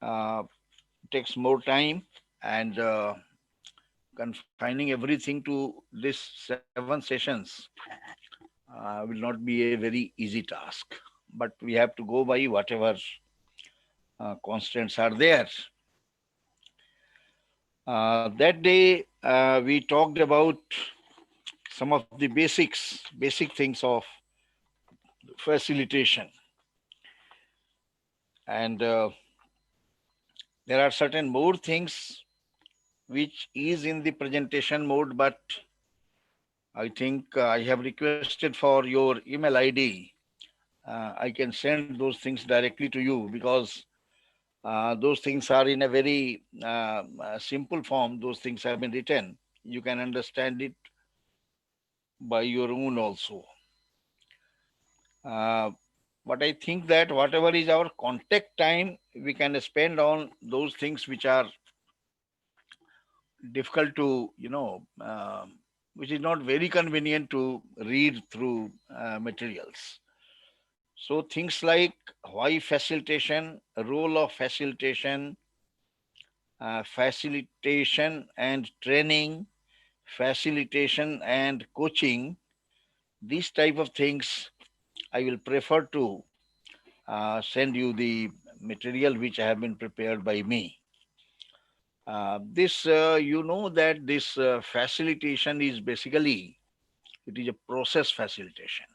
uh, takes more time, and confining everything to this 7 sessions will not be a very easy task. But we have to go by whatever constraints are there. That day, we talked about some of the basic things of facilitation. And there are certain more things which is in the presentation mode, but I think I have requested for your email ID. I can send those things directly to you, because those things are in a very simple form. Those things have been written. You can understand it by your own also. Uh, but I think that whatever is our contact time, we can spend on those things which are difficult to, which is not very convenient to read through materials. So things like why facilitation, role of facilitation, facilitation and training, facilitation and coaching, these type of things, I will prefer to send you the material which have been prepared by me. This, you know that this facilitation is basically, it is a process facilitation,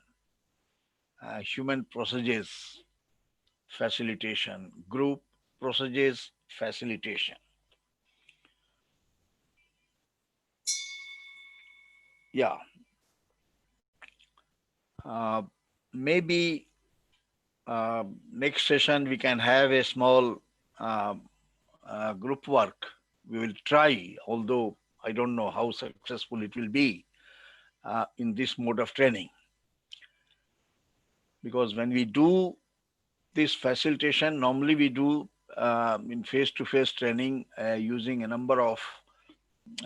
human processes facilitation, group processes facilitation. Yeah, uh, maybe next session we can have a small uh, group work. We will try, although I don't know how successful it will be in this mode of training. Because when we do this facilitation, normally we do in face-to-face training using a number of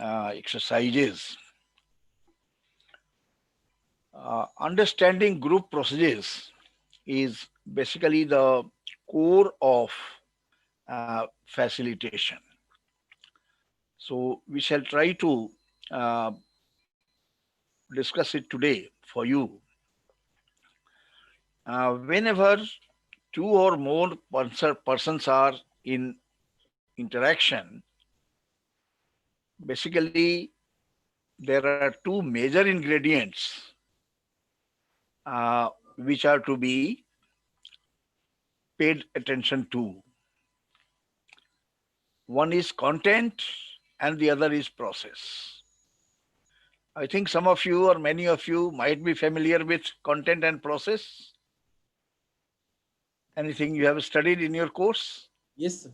exercises. Understanding group processes is basically the core of facilitation. So we shall try to uh, discuss it today for you. Whenever two or more persons are in interaction, basically there are two major ingredients which are to be paid attention to. One is content and the other is process. I think some of you or many of you might be familiar with content and process. Anything you have studied in your course? Yes, sir.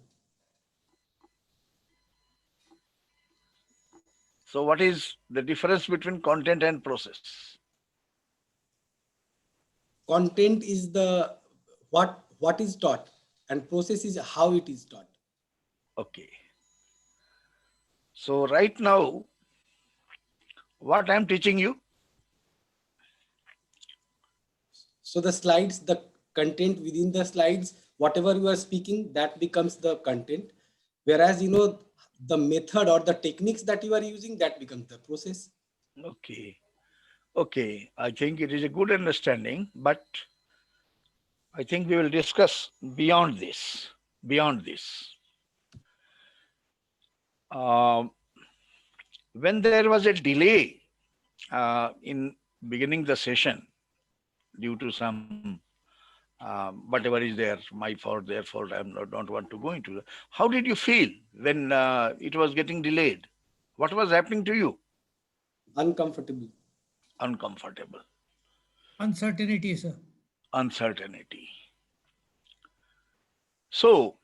So, what is the difference between content and process? Content is the what is taught, and process is how it is taught. Okay. So, right now, what I'm teaching you, So the slides, the content within the slides, whatever you are speaking, that becomes the content. Whereas, the method or the techniques that you are using, that becomes the process. okay, okay, I think it is a good understanding, but I think we will discuss beyond this. Beyond this, Um when there was a delay in beginning the session due to some whatever is there, my fault, their fault, don't want to go into that. How did you feel when it was getting delayed? What was happening to you? Uncomfortable. Uncomfortable, Uncertainty, sir. uncertainty. So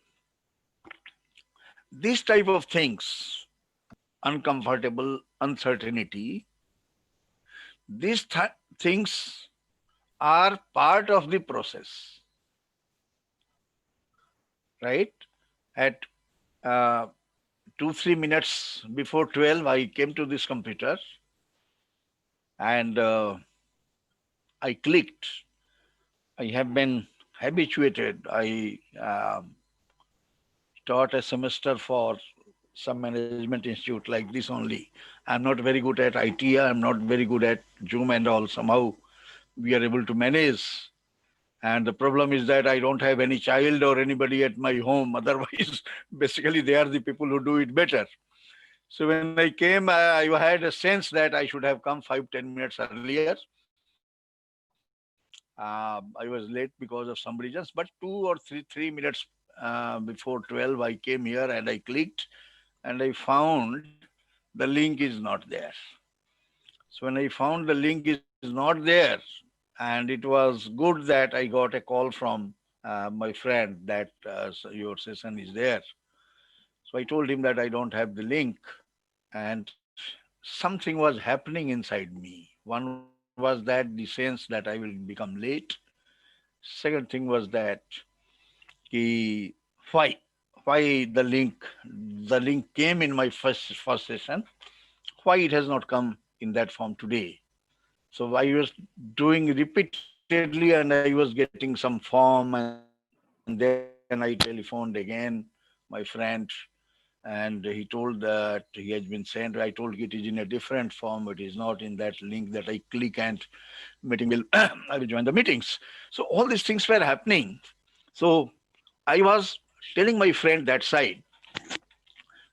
these type of things, uncomfortable, uncertainty, these things are part of the process, right? At uh, 2 3 minutes before 12, I came to this computer and I clicked. I have been habituated. I taught a semester for some management institute like this only. I'm not very good at IT. I'm not very good at Zoom and all. Somehow we are able to manage. And the problem is that I don't have any child or anybody at my home. Otherwise, basically, they are the people who do it better. So when I came, I had a sense that I should have come 5-10 minutes earlier. I was late because of some reasons, but 2 or 3 minutes before 12, I came here and I clicked and I found the link is not there. So when I found the link is not there, and it was good that I got a call from my friend that your session is there. So I told him that I don't have the link, and something was happening inside me. One was that the sense that I will become late. Second thing was that ki, why the link came in my first session. Why it has not come in that form today? So I was doing repeatedly and I was getting some form, and then I telephoned again my friend, and he told that he has been sent. I told it is in a different form. It is not in that link that I click and meeting will I will join the meetings. So all these things were happening. So I was telling my friend that side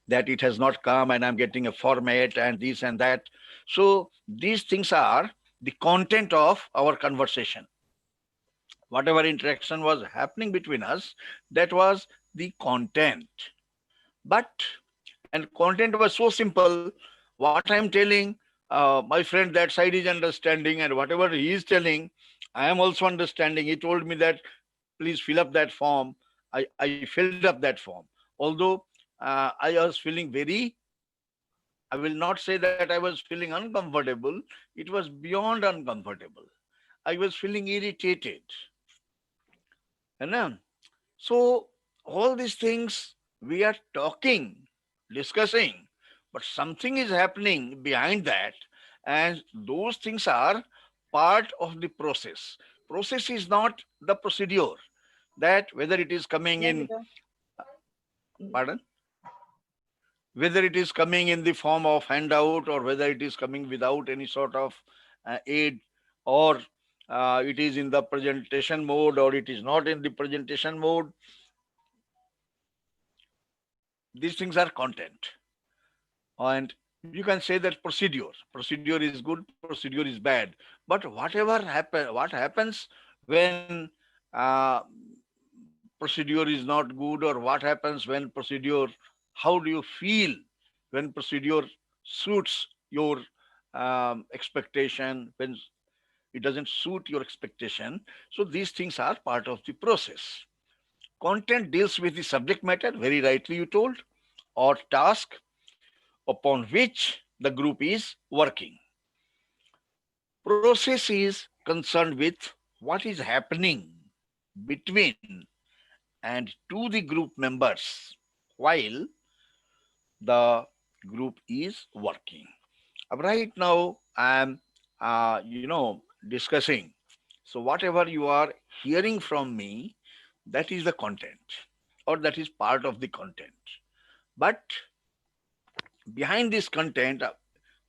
that it has not come and I'm getting a format and this and that. So these things are the content of our conversation. Whatever interaction was happening between us, that was the content. But, and content was so simple, what I'm telling, my friend that side is understanding, and whatever he is telling, I am also understanding. He told me that please fill up that form. I filled up that form. Although I was feeling very, I will not say that I was feeling uncomfortable. It was beyond uncomfortable. I was feeling irritated. And so all these things we are talking, discussing, but something is happening behind that, and those things are part of the process. Process is not the procedure. That whether it is coming in, pardon, whether it is coming in the form of handout or whether it is coming without any sort of aid, or it is in the presentation mode or it is not in the presentation mode, these things are content. And you can say that procedure is good, procedure is bad, but what happens when uh, procedure is not good, or what happens when procedure, how do you feel when procedure suits your expectation, when it doesn't suit your expectation? So these things are part of the process. Content deals with the subject matter, very rightly you told, or task upon which the group is working. Process is concerned with what is happening between and to the group members while the group is working. Right now, I'm, discussing. So whatever you are hearing from me, that is the content, or that is part of the content. But behind this content,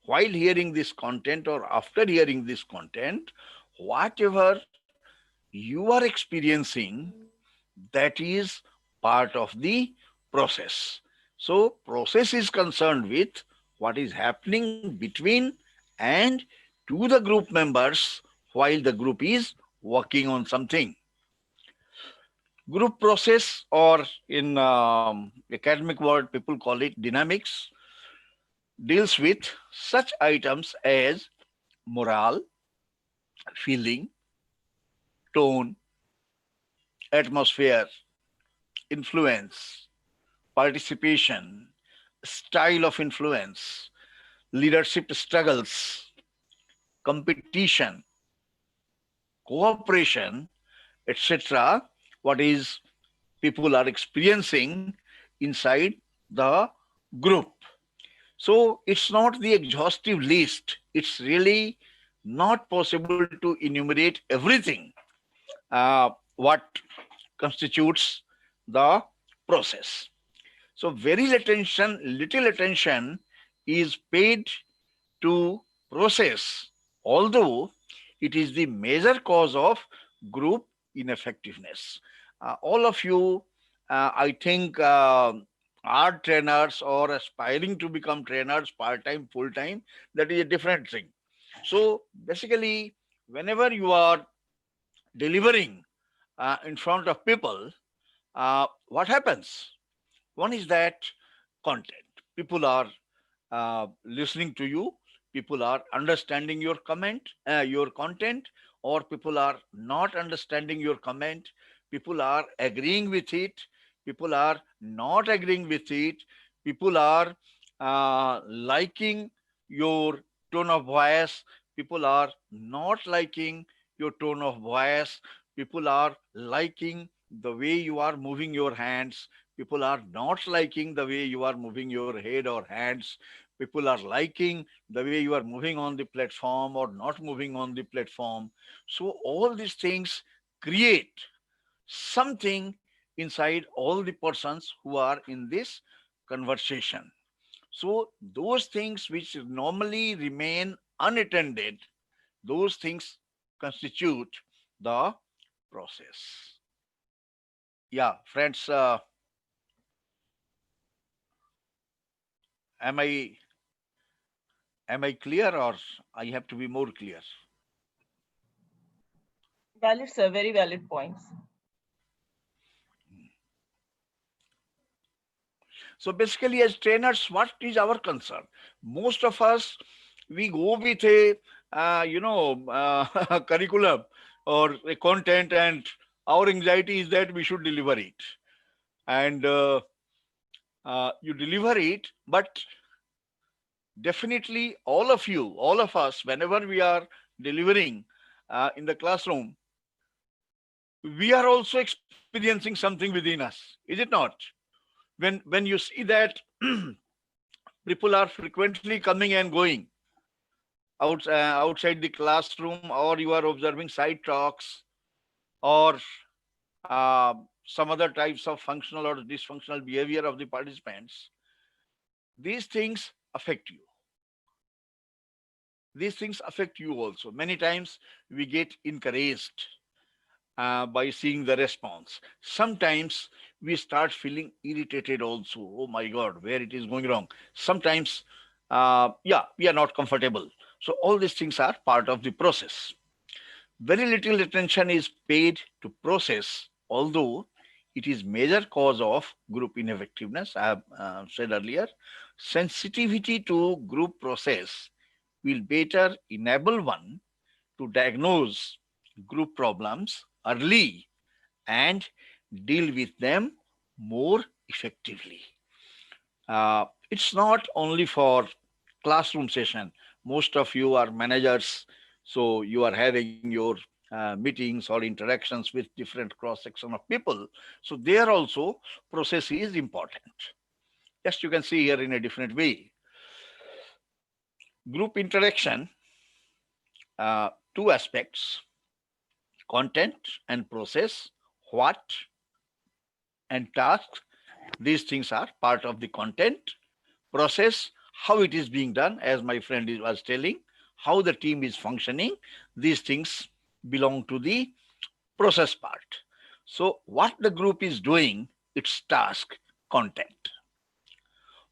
while hearing this content or after hearing this content, whatever you are experiencing, that is part of the process. So process is concerned with what is happening between and to the group members while the group is working on something. Group process, or in academic word, people call it dynamics, deals with such items as morale, feeling, tone, atmosphere, influence, participation, style of influence, leadership struggles, competition, cooperation, etc. What is people are experiencing inside the group. So it's not the exhaustive list. It's really not possible to enumerate everything what constitutes the process. So very little attention is paid to process, although it is the major cause of group ineffectiveness. All of you, I think, are trainers or aspiring to become trainers part time, full time. That is a different thing. So basically, whenever you are delivering in front of people, what happens? One is that content. People are listening to you. People are understanding your content, or people are not understanding your comment. People are agreeing with it. People are not agreeing with it. People are liking your tone of voice. People are not liking your tone of voice. People are liking the way you are moving your hands. People are not liking the way you are moving your head or hands. People are liking the way you are moving on the platform or not moving on the platform. So all these things create something inside all the persons who are in this conversation. So those things which normally remain unattended, those things constitute the process. Yeah, friends, am I am I clear, or I have to be more clear? Valid, sir. Very valid points. So basically, as trainers, what is our concern? Most of us, we go with a curriculum or a content, and our anxiety is that we should deliver it, and you deliver it. But definitely, all of us, whenever we are delivering in the classroom, we are also experiencing something within us, is it not? When you see that people are frequently coming and going outside the classroom, or you are observing side talks, or uh, some other types of functional or dysfunctional behavior of the participants, these things affect you. These things affect you also. Many times we get encouraged by seeing the response. Sometimes we start feeling irritated also. Oh my God, where it is going wrong. Sometimes, yeah, we are not comfortable. So all these things are part of the process. Very little attention is paid to process, although it is major cause of group ineffectiveness. I have said earlier, sensitivity to group process will better enable one to diagnose group problems early and deal with them more effectively. It's not only for classroom session. Most of you are managers, so you are having your meetings or interactions with different cross section of people. So there also process is important. Just you can see here in a different way. Group interaction, two aspects: content and process. What and tasks, these things are part of the content. Process, how it is being done, as my friend was telling, how the team is functioning, these things belong to the process part. So what the group is doing, its task, content.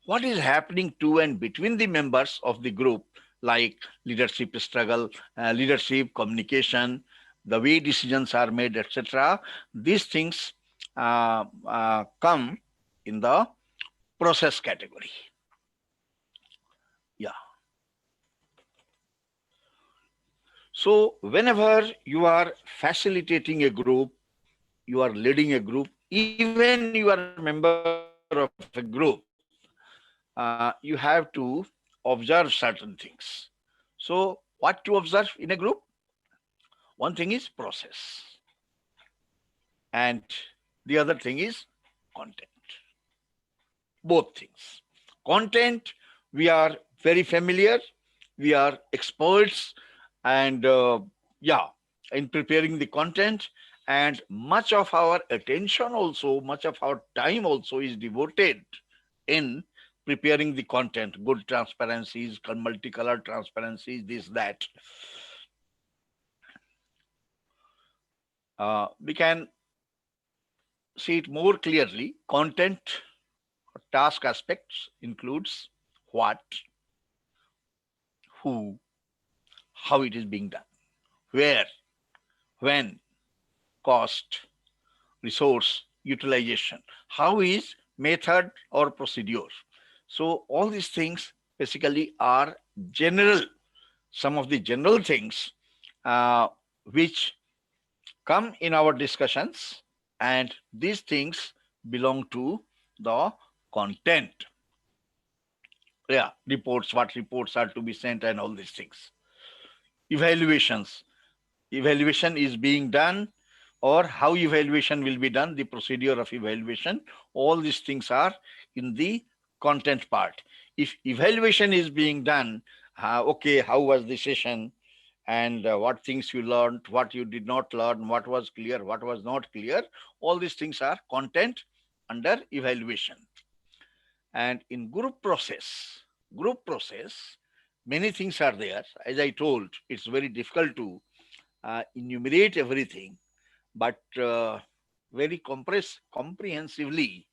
What is happening to and between the members of the group, like leadership struggle, leadership, communication, the way decisions are made, etc. These things come in the process category. Yeah. So whenever you are facilitating a group, you are leading a group, even you are a member of a group, you have to observe certain things. So what to observe in a group? One thing is process, and the other thing is content. Both things. Content, we are very familiar, we are experts, and yeah, in preparing the content, and much of our attention also, much of our time also is devoted in preparing the content, good transparencies, multicolored transparencies, this, that. We can see it more clearly. Content or task aspects includes what, who, how it is being done, where, when, cost, resource utilization, how is method or procedure. So all these things basically are general, some of the general things which come in our discussions, and these things belong to the content. Yeah, reports, what reports are to be sent and all these things. Evaluations. Evaluation is being done, or how evaluation will be done, the procedure of evaluation. All these things are in the content part. If evaluation is being done, okay, how was the session, and what things you learned, what you did not learn, what was clear, what was not clear, all these things are content under evaluation. And in group process, many things are there. As I told, it's very difficult to enumerate everything, but very comprehensively,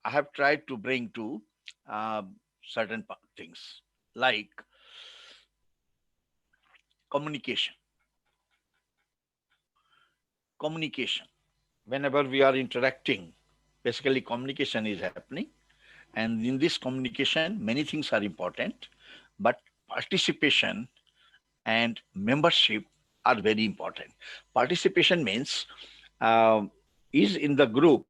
I have tried to bring to certain things like communication. Communication. Whenever we are interacting, basically communication is happening. And in this communication, many things are important, but participation and membership are very important. Participation means is in the group,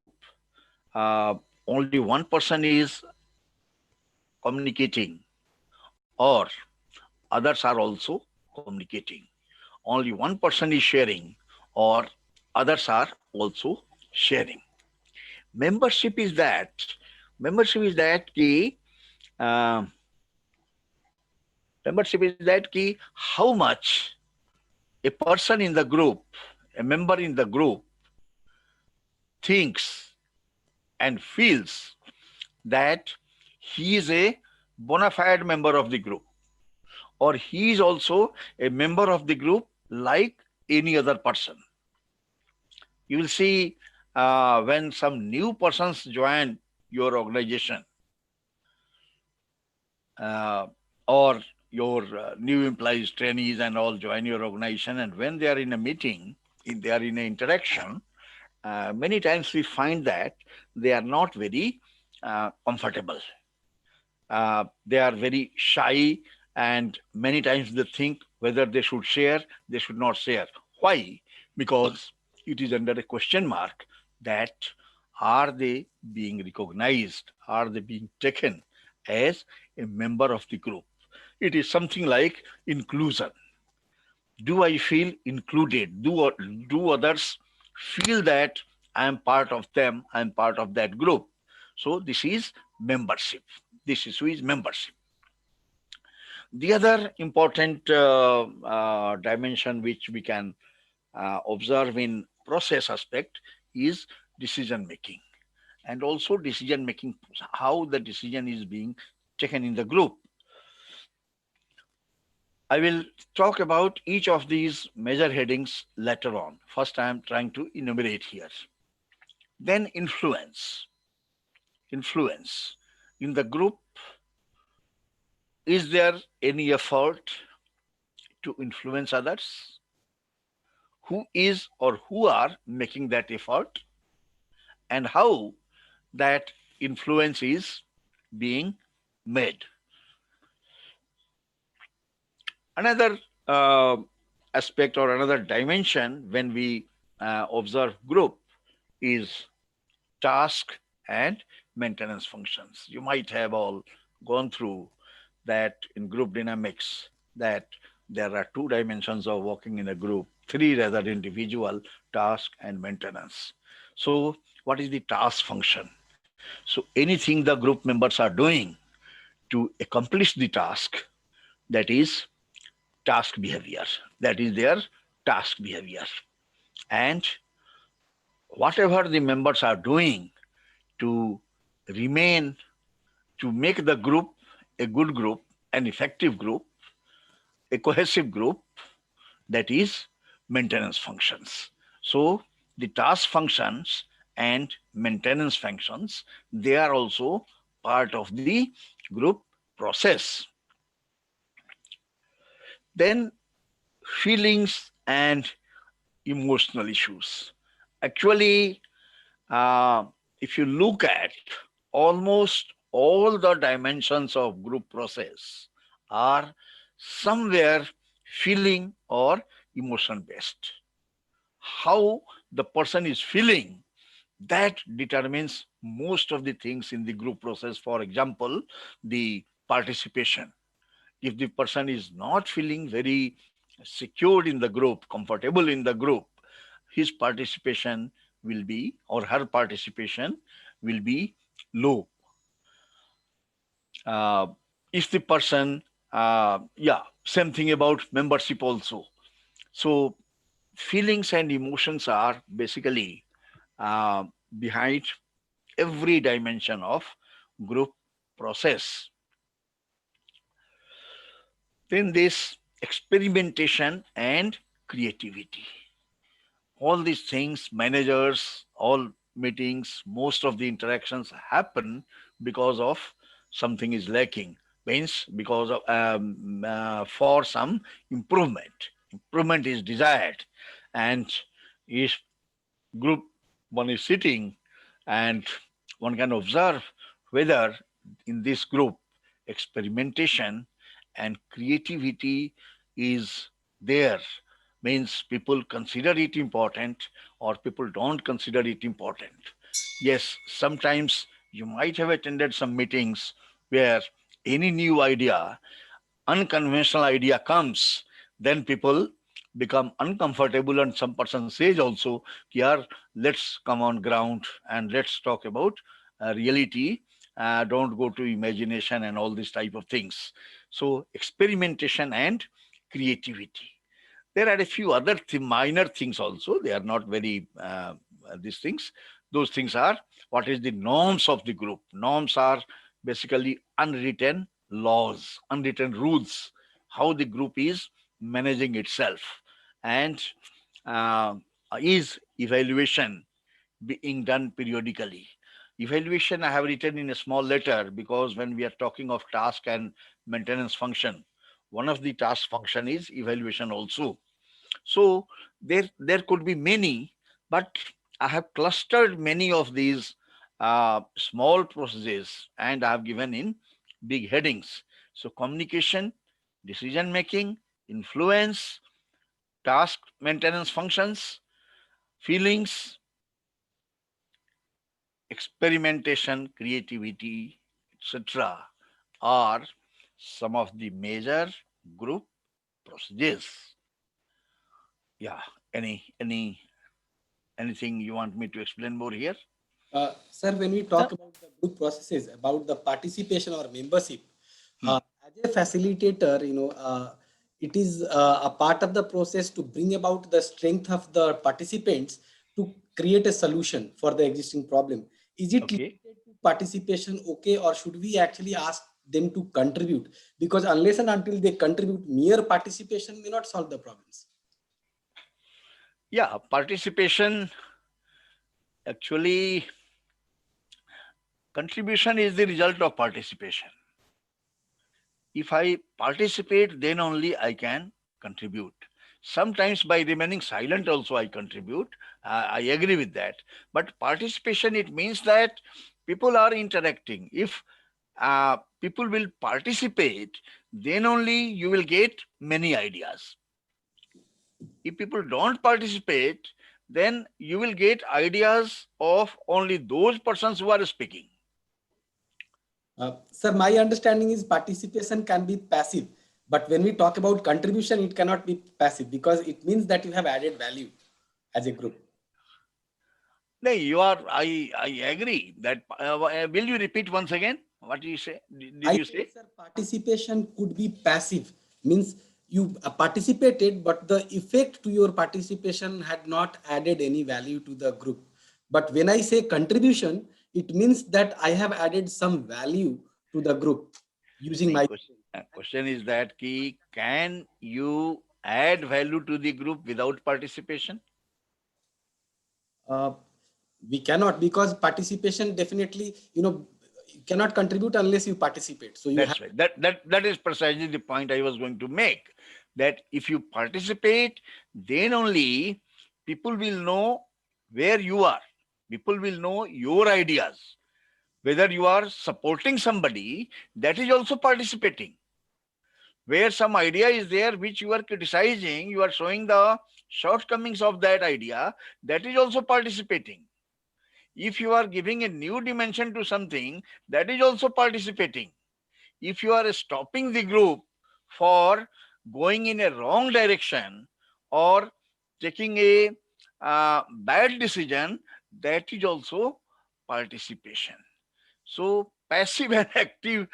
only one person is communicating, or others are also communicating. Only one person is sharing, or others are also sharing. Membership is that. Membership is that key. Membership is that key. How much a person in the group, a member in the group, thinks and feels that he is a bona fide member of the group, or he is also a member of the group like any other person. You will see when some new persons join your organization, or your new employees, trainees and all join your organization, and when they are in a meeting, if they are in an interaction, many times we find that they are not very comfortable. They are very shy, and many times they think whether they should share, they should not share. Why? Because it is under a question mark that are they being recognized? Are they being taken as a member of the group? It is something like inclusion. Do I feel included? Do others feel that I am part of them, I am part of that group? So this is membership. This issue is membership. The other important dimension which we can observe in process aspect is decision making, and also decision making, how the decision is being taken in the group. I will talk about each of these major headings later on. First, I am trying to enumerate here. Then influence. Influence. In the group, is there any effort to influence others? Who is or who are making that effort? And how that influence is being made? Another aspect or another dimension when we observe group is task and maintenance functions. You might have all gone through that in group dynamics, that there are two dimensions of working in a group, three rather, individual, task and maintenance. So what is the task function? So anything the group members are doing to accomplish the task, that is task behavior. That is their task behavior. And whatever the members are doing to remain, to make the group a good group, an effective group, a cohesive group, that is maintenance functions. So the task functions and maintenance functions, they are also part of the group process. Then feelings and emotional issues. Actually, if you look at almost all the dimensions of group process are somewhere feeling or emotion based. How the person is feeling, that determines most of the things in the group process. For example, the participation. If the person is not feeling very secured in the group, comfortable in the group, his participation will be, or her participation will be low. Uh, if the person, same thing about membership also. So feelings and emotions are basically uh, behind every dimension of group process. Then this experimentation and creativity. All these things, managers, all meetings, most of the interactions happen because of something is lacking. Means because of for some improvement. Improvement is desired, and if group one is sitting and one can observe whether in this group experimentation and creativity is there, means people consider it important or people don't consider it important. Yes, sometimes you might have attended some meetings where any new idea, unconventional idea comes, then people become uncomfortable, and some person says also, yeah, let's come on ground and let's talk about reality. Don't go to imagination and all these type of things. So experimentation and creativity. There are a few other minor things also. They are not very these things. Those things are what is the norms of the group. Norms are basically unwritten laws, unwritten rules, how the group is managing itself, and uh, is evaluation being done periodically. Evaluation I have written in a small letter because when we are talking of task and maintenance function, one of the task function is evaluation also. So there could be many, but I have clustered many of these small processes and I have given in big headings. So communication, decision making, influence, task maintenance functions, feelings, experimentation, creativity, etc. are some of the major group procedures. Yeah. Anything you want me to explain more here? Sir, when we talk about the group processes, about the participation or membership, as a facilitator, it is a part of the process to bring about the strength of the participants to create a solution for the existing problem. Is it Okay. limited to participation, okay, or should we actually ask them to contribute? Because unless and until they contribute, mere participation may not solve the problems. Yeah, participation, actually, contribution is the result of participation. If I participate, then only I can contribute. Sometimes by remaining silent also I contribute. I agree with that. But participation, it means that people are interacting. If people will participate, then only you will get many ideas. If people don't participate, then you will get ideas of only those persons who are speaking. Sir, my understanding is participation can be passive, but when we talk about contribution, it cannot be passive because it means that you have added value as a group. No, you are. I agree that. Will you repeat once again what you say? Did I you said, say? sir, participation could be passive, means you participated, but the effect to your participation had not added any value to the group. But when I say contribution, it means that I have added some value to the group using The my. question is that can you add value to the group without participation? We cannot, because participation definitely, you cannot contribute unless you participate. So you have. That's right. That is precisely the point I was going to make. That if you participate, then only people will know where you are. People will know your ideas. Whether you are supporting somebody, that is also participating. Where some idea is there which you are criticizing, you are showing the shortcomings of that idea, that is also participating. If you are giving a new dimension to something, that is also participating. If you are stopping the group for going in a wrong direction or taking a bad decision, that is also participation. So passive and active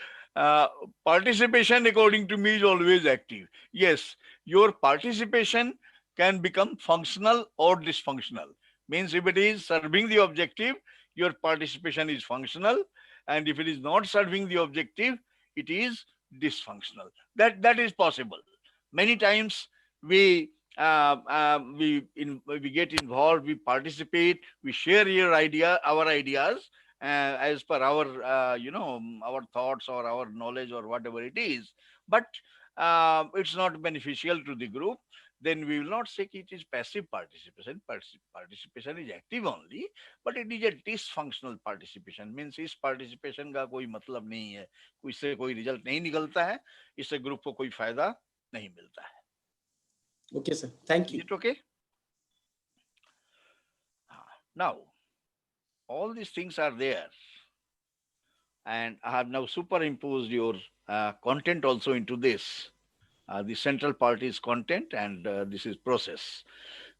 participation, according to me, is always active. Yes, your participation can become functional or dysfunctional. Means if it is serving the objective, your participation is functional, and if it is not serving the objective, it is dysfunctional. That is possible. Many times we get involved, we participate, we share our ideas as per our our thoughts or our knowledge or whatever it is, but it's not beneficial to the group. Then we will not say it is passive participation. Participation is active only, but it is a dysfunctional participation. Means इस participation का कोई मतलब नहीं है, इससे कोई result नहीं निकलता है, इससे group को कोई फायदा नहीं मिलता है. Okay, sir. Thank Is you. it okay? Now, all these things are there, and I have now superimposed your content also into this. The central part is content, and this is process.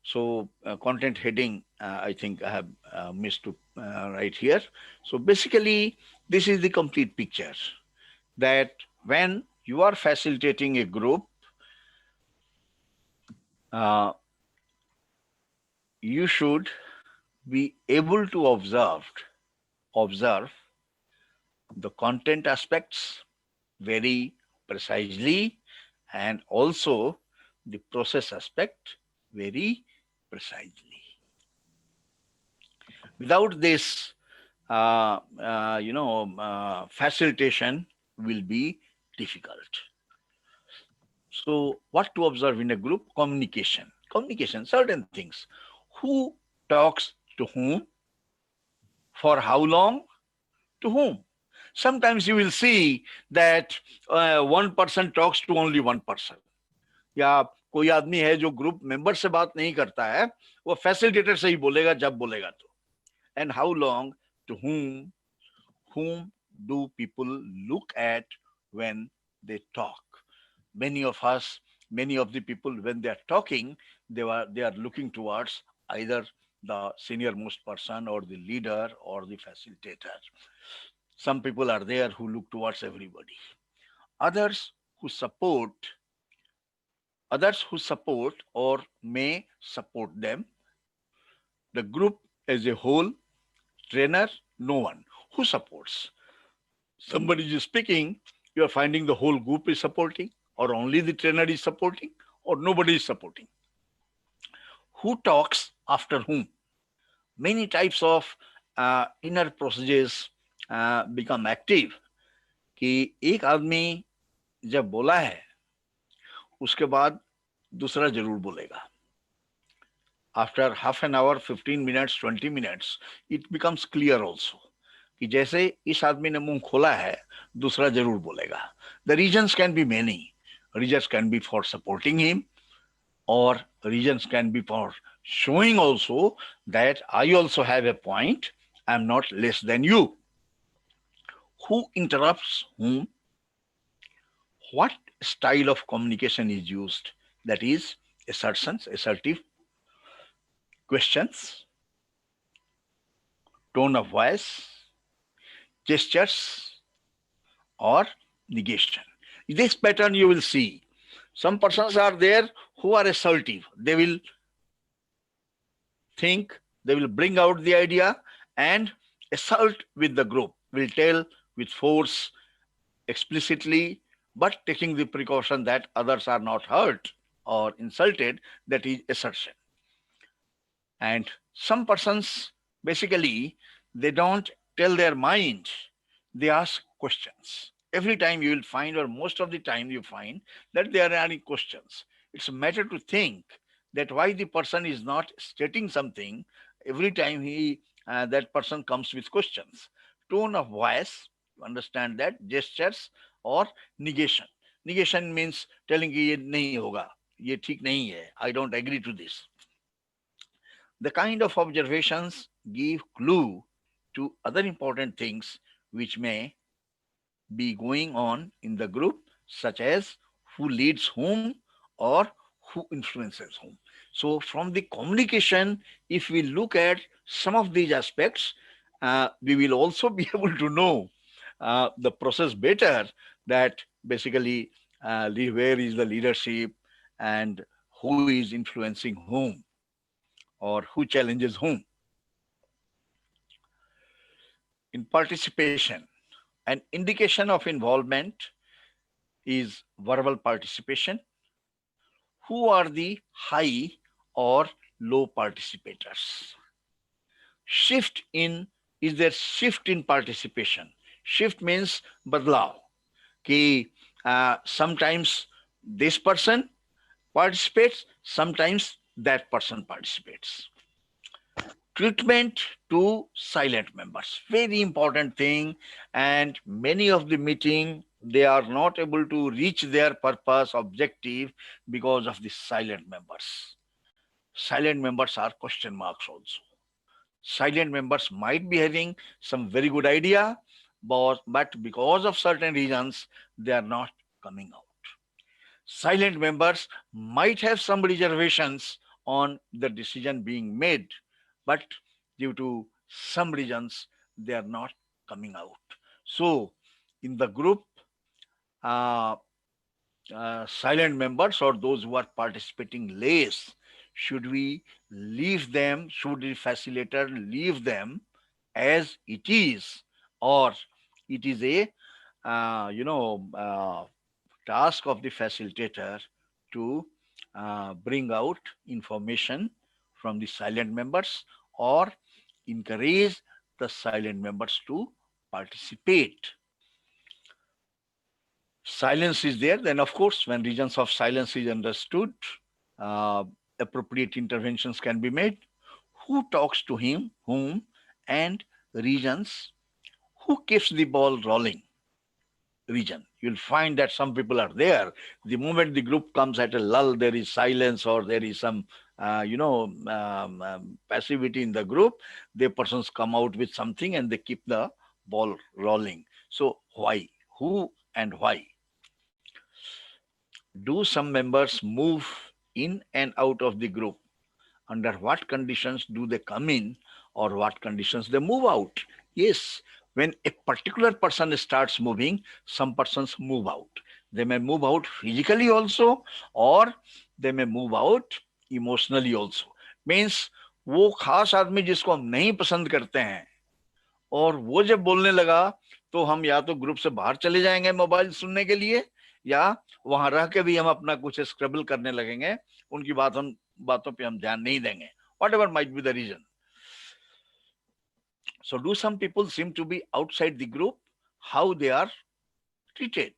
So content heading, I think I have missed to write here. So basically, this is the complete picture, that when you are facilitating a group, you should be able to observe the content aspects very precisely, and also the process aspect very precisely. Without this, facilitation will be difficult. So what to observe in a group? Communication, certain things. Who talks to whom, for how long, to whom. Sometimes you will see that one person talks to only one person. या कोई आदमी है जो group member से बात नहीं करता है, वो फैसिलिटेटर से ही बोलेगा जब बोलेगा तो. And how long, to whom do people look at when they talk? Many of the people, when they are talking, they are looking towards either the senior most person or the leader or the facilitator. Some people are there who look towards everybody. Others who support or may support them. The group as a whole, trainer, no one. Who supports? Somebody is speaking, you are finding the whole group is supporting, or only the trainer is supporting, or nobody is supporting. Who talks after whom? Many types of inner processes become active. कि एक आदमी जब बोला है, उसके बाद दूसरा जरूर बोलेगा. After half an hour, 15 minutes, 20 minutes, it becomes clear also कि जैसे इस आदमी ने मुंह खोला है, दूसरा जरूर बोलेगा. The reasons can be many. Reasons can be for supporting him, or reasons can be for showing also that I also have a point, I am not less than you. Who interrupts whom? What style of communication is used? That is assertions, assertive, questions, tone of voice, gestures, or negation. This pattern you will see. Some persons are there who are assertive. They will think, they will bring out the idea and assert with the group, will tell with force explicitly, but taking the precaution that others are not hurt or insulted, that is assertion. And some persons, basically, they don't tell their mind, they ask questions. Every time you will find, or most of the time you find, that there are any questions. It's a matter to think that why the person is not stating something. Every time that person comes with questions. Tone of voice, you understand that, gestures, or negation. Negation means telling कि ये नहीं होगा, ये ठीक नहीं है, I don't agree to this. The kind of observations give clue to other important things which may be going on in the group, such as who leads whom or who influences whom. So, from the communication, if we look at some of these aspects, we will also be able to know the process better, that basically where is the leadership and who is influencing whom or who challenges whom. In participation, an indication of involvement is verbal participation. Who are the high or low participators? Shift in, is there shift in participation? Shift means badlav. Ki sometimes this person participates, sometimes that person participates. Treatment to silent members, very important thing, and many of the meeting they are not able to reach their purpose objective because of the silent members. Silent members are question marks also. Silent members might be having some very good idea, but because of certain reasons they are not coming out. Silent members might have some reservations on the decision being made, but due to some reasons, they are not coming out. So, in the group, uh, silent members or those who are participating less, should we leave them, should the facilitator leave them as it is, or it is a, task of the facilitator to bring out information from the silent members or encourage the silent members to participate. Silence is there, then of course, when reasons of silence is understood, uh, appropriate interventions can be made. Who talks to him, whom, and reasons, who keeps the ball rolling? Region. You'll find that some people are there. The moment the group comes at a lull, there is silence or there is some, passivity in the group. The persons come out with something and they keep the ball rolling. So why? Who and why? Do some members move in and out of the group? Under what conditions do they come in or what conditions they move out? Yes, when a particular person starts moving, some persons move out. They may move out physically also, or they may move out emotionally also. Means वो खास आदमी जिसको हम नहीं पसंद करते हैं और वो जब बोलने लगा तो हम या तो ग्रुप से बाहर चले जाएंगे मोबाइल सुनने के लिए, या वहां रह के भी हम अपना कुछ स्क्रैबल करने लगेंगे, उनकी बातों पे हम ध्यान नहीं देंगे, whatever might be the reason. So do some people seem to be outside the group? How they are treated?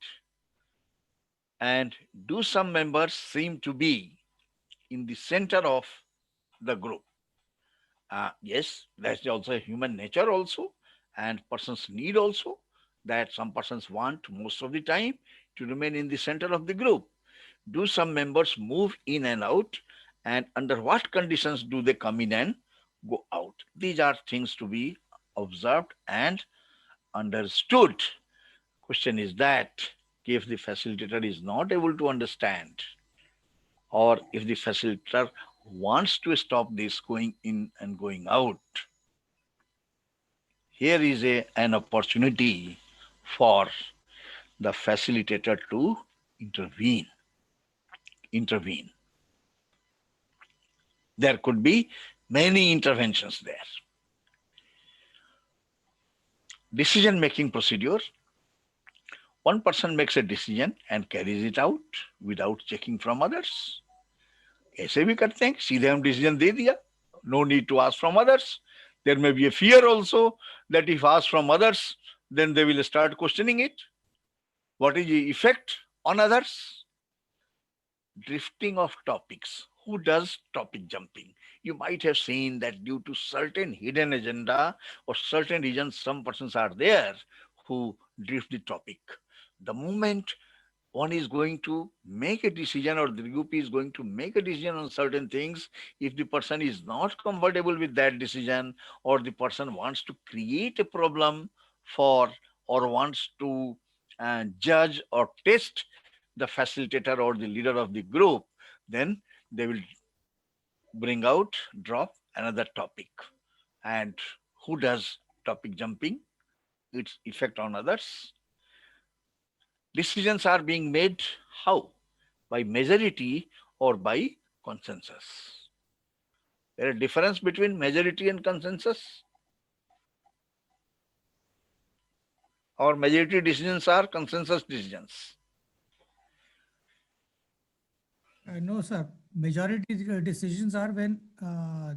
And do some members seem to be in the center of the group? Yes, that's also human nature also, and persons need also that some persons want most of the time to remain in the center of the group. Do some members move in and out, and under what conditions do they come in and go out? These are things to be observed and understood. Question is that if the facilitator is not able to understand, or if the facilitator wants to stop this going in and going out, here is an opportunity for the facilitator to intervene. There could be many interventions there. Decision-making procedure. one person makes a decision and carries it out without checking from others. ऐसे भी करते हैं, सीधे हम decision दे दिया, no need to ask from others. There may be a fear also that if asked from others, then they will start questioning it. What is the effect on others? Drifting of topics. Who does topic jumping? You might have seen that due to certain hidden agenda or certain reasons, some persons are there who drift the topic. The moment one is going to make a decision or the group is going to make a decision on certain things, if the person is not comfortable with that decision or the person wants to create a problem for or wants to judge or test the facilitator or the leader of the group, then they will drop another topic. And who does topic jumping? Its effect on others. Decisions are being made how? By majority or by consensus. There is a difference between majority and consensus. Or majority decisions are consensus decisions. No, sir. Majority decisions are when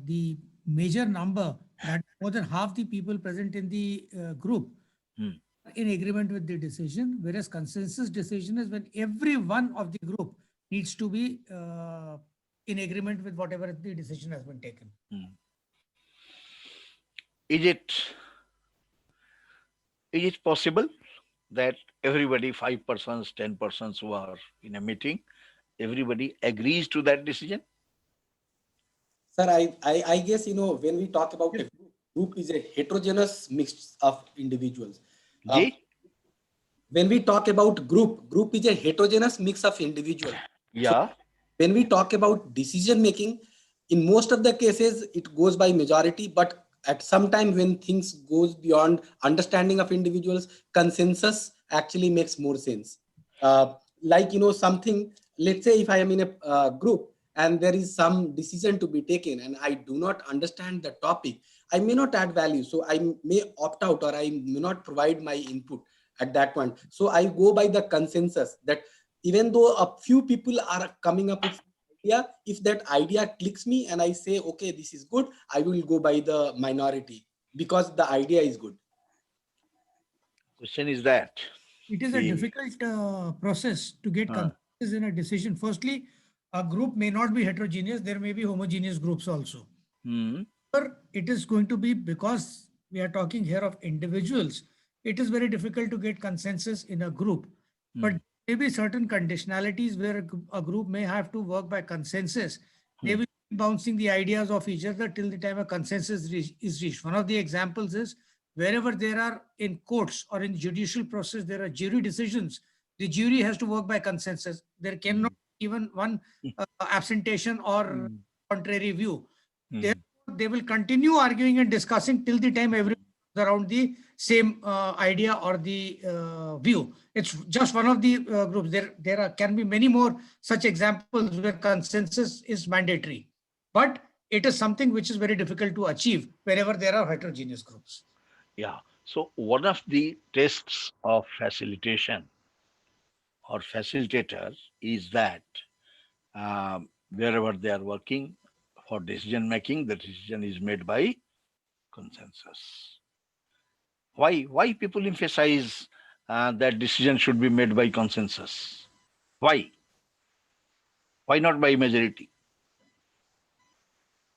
the major number, that more than half the people present in the group, Hmm. are in agreement with the decision, whereas consensus decision is when every one of the group needs to be in agreement with whatever the decision has been taken. Is it possible that everybody, 5 persons, 10 persons who are in a meeting, everybody agrees to that decision? Sir, I guess, when we talk about a group is a heterogeneous mix of individuals. Ji? When we talk about group is a heterogeneous mix of individuals. Yeah. When we talk about decision making, in most of the cases, it goes by majority, but at some time when things goes beyond understanding of individuals, consensus actually makes more sense. Like, something, let's say if I am in a group and there is some decision to be taken and I do not understand the topic, I may not add value. So I may opt out or I may not provide my input at that point. So I go by the consensus that even though a few people are coming up with idea, if that idea clicks me and I say, okay, this is good, I will go by the minority because the idea is good. Question is that. It is a difficult process to get consensus in a decision. Firstly, a group may not be heterogeneous. There may be homogeneous groups also. But it is going to be, because we are talking here of individuals, it is very difficult to get consensus in a group. But maybe certain conditionalities where a group may have to work by consensus. They will be bouncing the ideas of each other till the time a consensus is reached. One of the examples is wherever there are in courts or in judicial process, there are jury decisions. The jury has to work by consensus. There cannot be even one absentation or contrary view. They will continue arguing and discussing till the time everyone is around the same idea or the view. It's just one of the groups. There can be many more such examples where consensus is mandatory, but it is something which is very difficult to achieve wherever there are heterogeneous groups. Yeah. So one of the tests of facilitation or facilitator is that wherever they are working for decision making, the decision is made by consensus. Why people emphasize that decision should be made by consensus? Why? Why not by majority?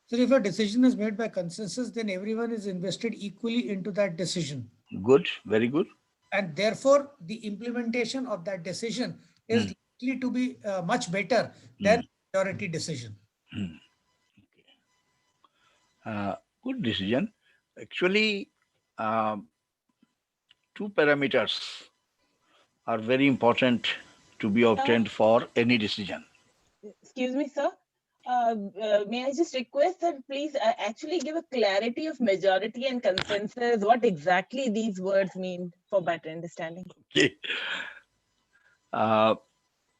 So if a decision is made by consensus, then everyone is invested equally into that decision. Good, very good. And therefore, the implementation of that decision is likely to be much better than majority decision. Good decision. Actually, two parameters are very important to be obtained for any decision. Excuse me, sir. May I just request that please actually give a clarity of majority and consensus, what exactly these words mean for better understanding? Okay.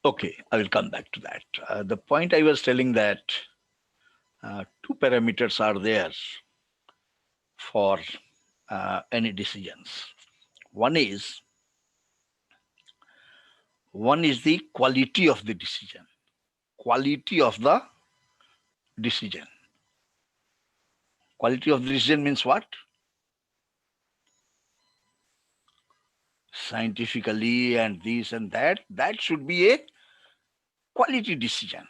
Okay, I will come back to that. The point I was telling that two parameters are there for any decisions. One is One is the quality of the decision. Quality of the decision. Quality of the decision means what? Scientifically and this and that. That should be a quality decision.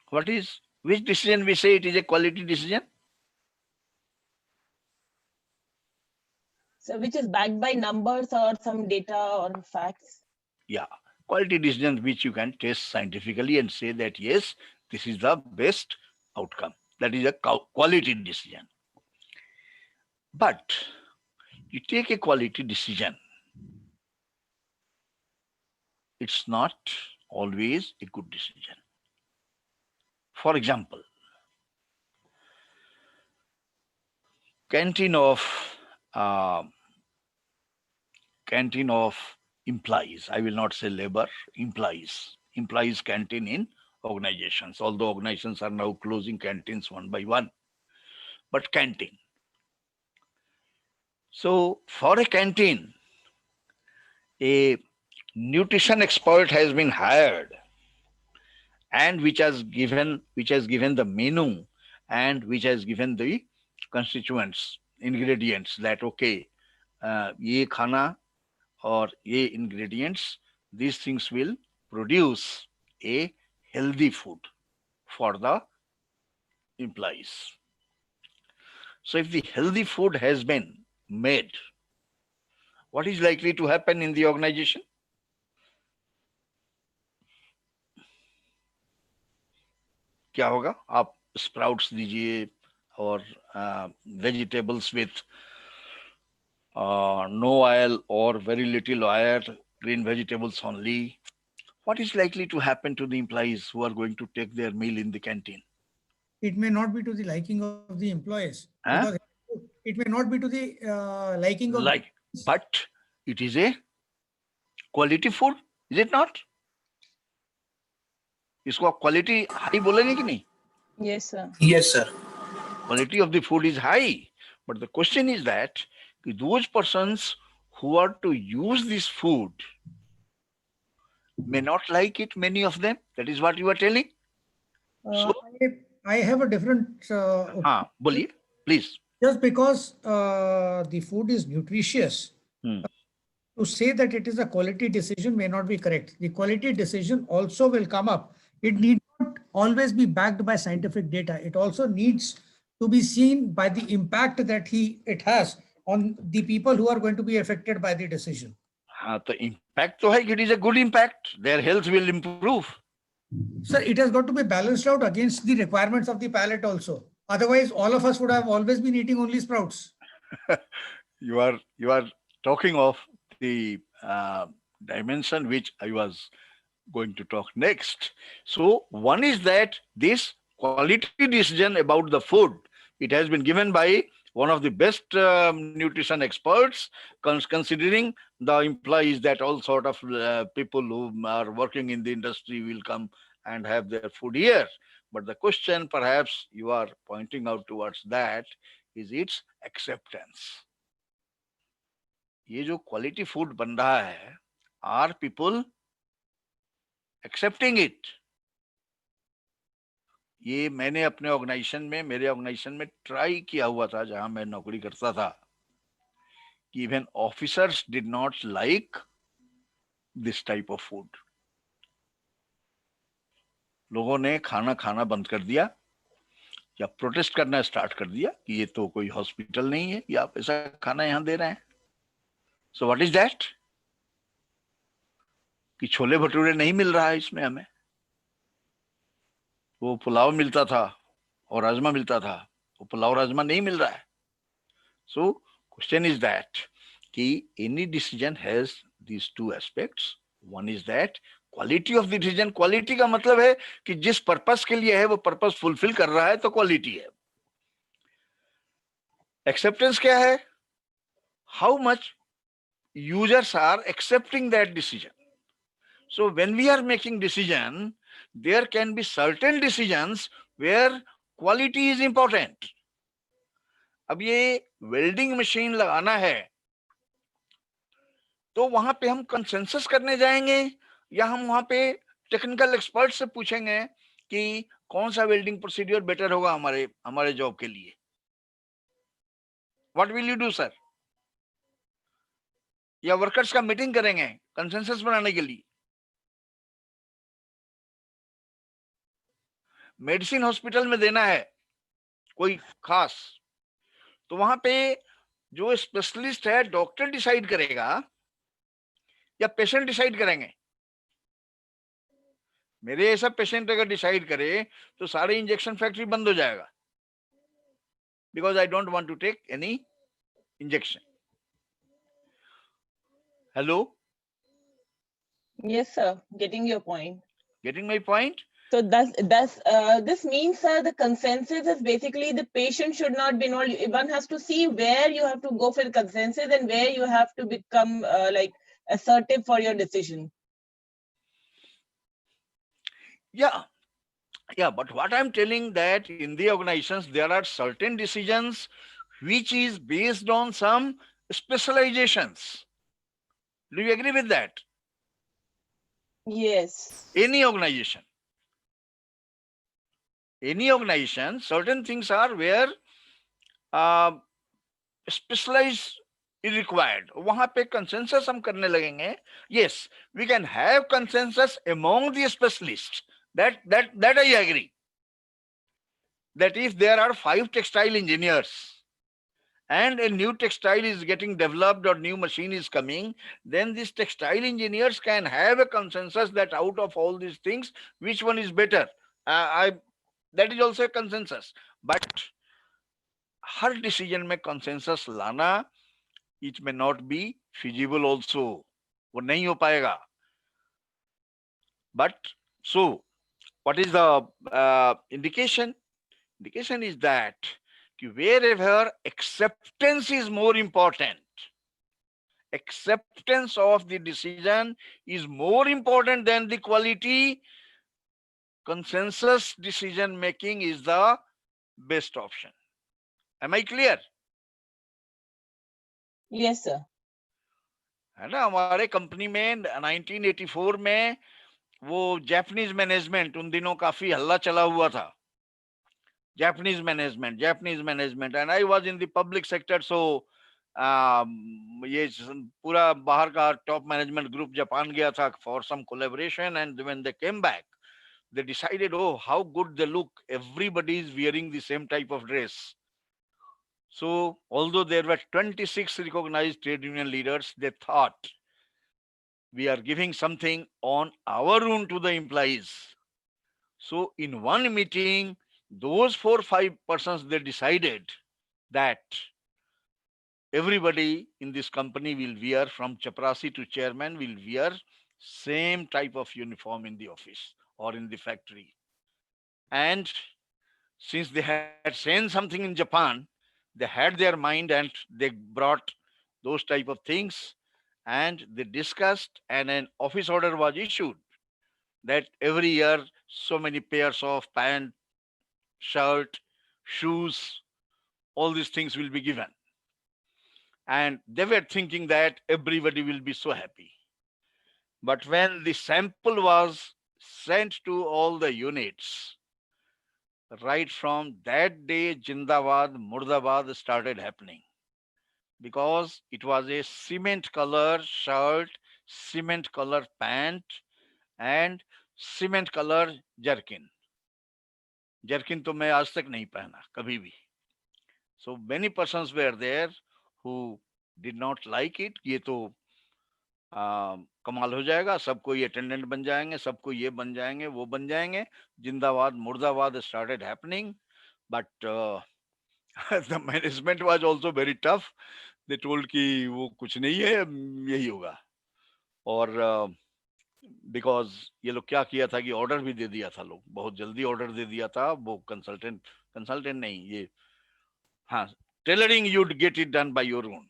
Which decision we say it is a quality decision? So which is backed by numbers or some data or facts? Yeah, quality decisions which you can test scientifically and say that yes, this is the best outcome. That is a quality decision. But you take a quality decision, it's not always a good decision. For example, canteen of employees, I will not say labor, employees canteen in organizations, although organizations are now closing canteens one by one, but canteen. So for a canteen, a nutrition expert has been hired and which has given the menu and which has given the constituents, ingredients that okay, ye khana or ye ingredients, these things will produce a healthy food for the employees. So if the healthy food has been made, what is likely to happen in the organization? क्या होगा? आप sprouts दीजिए or vegetables with no oil or very little oil, green vegetables only. What is likely to happen to the employees who are going to take their meal in the canteen? It may not be to the liking of the employees. Huh? Because it may not be to the liking of but it is a quality food, is it not? इसको आप quality high बोलेंगे कि नहीं? Yes, sir. Yes, sir. Quality of the food is high, but the question is that those persons who are to use this food may not like it, many of them. That is what you are telling. So, I have a different बोलिए, please. Just because the food is nutritious, to say that it is a quality decision may not be correct. The quality decision also will come up. It need not always be backed by scientific data. It also needs to be seen by the impact that it has on the people who are going to be affected by the decision. The impact तो है, it is a good impact. Their health will improve. Sir, it has got to be balanced out against the requirements of the palate also. Otherwise, all of us would have always been eating only sprouts. You are talking of the dimension which I was going to talk next. So one is that this quality decision about the food, it has been given by one of the best nutrition experts, considering the implies that all sort of people who are working in the industry will come and have their food here. But the question perhaps you are pointing out towards that is its acceptance. ये जो quality food बन रहा है, are people accepting it? ये मैंने अपने organisation में, मेरे ऑर्गेनाइजेशन में ट्राई किया हुआ था जहां मैं नौकरी करता था कि even officers did not like this type of food. लोगों ने खाना बंद कर दिया या प्रोटेस्ट करना स्टार्ट कर दिया कि ये तो कोई हॉस्पिटल नहीं है कि आप ऐसा खाना यहां दे रहे हैं. So what is that? कि छोले भटूरे नहीं मिल रहा है इसमें, हमें वो पुलाव मिलता था और राजमा मिलता था, वो पुलाव राजमा नहीं मिल रहा है. सो क्वेश्चन इज दैट कि any decision has these two aspects. One is that quality of the decision. Quality का मतलब है कि जिस पर्पस के लिए है वो पर्पस फुलफिल कर रहा है तो क्वालिटी है. एक्सेप्टेंस क्या है? How much users are accepting that decision. So when we are making decision, there can be certain decisions where quality is important अब ये वेल्डिंग मशीन लगाना है तो वहां पे हम कंसेंसस करने जाएंगे या हम वहां पे टेक्निकल एक्सपर्ट से पूछेंगे कि कौन सा वेल्डिंग प्रोसीड्यूर बेटर होगा हमारे हमारे जॉब के लिए? What will you do sir? या वर्कर्स का मीटिंग करेंगे कंसेंसस बनाने के लिए? मेडिसिन हॉस्पिटल में देना है कोई खास, तो वहां पे जो स्पेशलिस्ट है डॉक्टर डिसाइड करेगा या पेशेंट डिसाइड करेंगे? मेरे ऐसा पेशेंट अगर डिसाइड करे तो सारे इंजेक्शन फैक्ट्री बंद हो जाएगा, because I don't want to take any injection. Hello, Yes, sir. Getting your point. getting my point? So this means, sir, the consensus is basically the patient should not be involved. One has to see where you have to go for the consensus and where you have to become like assertive for your decision. Yeah, but what I'm telling that in the organizations there are certain decisions which is based on some specializations. Do you agree with that? Yes. Any organization, certain things are where specialized is required. वहां पे consensus हम करने लगेंगे. Yes, we can have consensus among the specialists. That I agree. That if there are 5 textile engineers and a new textile is getting developed or new machine is coming, then these textile engineers can have a consensus that out of all these things, which one is better. That is also a consensus. But her decision में consensus लाना, it may not be feasible also. वो नहीं हो पाएगा. But so what is the indication? Indication is that wherever acceptance is more important, acceptance of the decision is more important than the quality, consensus decision making is the best option. Am I clear? Yes, sir. है ना, हमारे company में 1984 में वो Japanese management, उन दिनों काफी हल्ला चला हुआ था. Japanese management, and I was in the public sector, so ये पूरा बाहर का टॉप मैनेजमेंट ग्रुप जापान गया था for some collaboration, and when they came back, they decided, oh, how good they look. Everybody is wearing the same type of dress. So although there were 26 recognized trade union leaders, they thought we are giving something on our own to the employees. So in one meeting, those 4 or 5 persons, they decided that everybody in this company will wear, from chaprasi to chairman, will wear same type of uniform in the office or in the factory. And since they had seen something in Japan, they had their mind and they brought those type of things, and they discussed, and an office order was issued that every year so many pairs of pant, shirt, shoes, all these things will be given. And they were thinking that everybody will be so happy. But when the sample was sent to all the units, right from that day, Jindabad, Murdabad started happening, because it was a cement color shirt, cement color pant, and cement color jerkin. Jerkin तो मैं आज तक नहीं पहना कभी भी. So many persons were there who did not like it. ये तो कमाल हो जाएगा, सब कोई अटेंडेंट बन जाएंगे, सब कोई ये बन जाएंगे, वो बन जाएंगे. जिंदाबाद मुर्दाबाद started happening, but the management was also very tough. They told कि वो कुछ नहीं है, यही होगा. और बिकॉज ये लोग क्या किया था कि ऑर्डर भी दे दिया था, लोग बहुत जल्दी ऑर्डर दे दिया था. वो कंसल्टेंट नहीं, ये हाँ, tailoring you'd get it done by your own.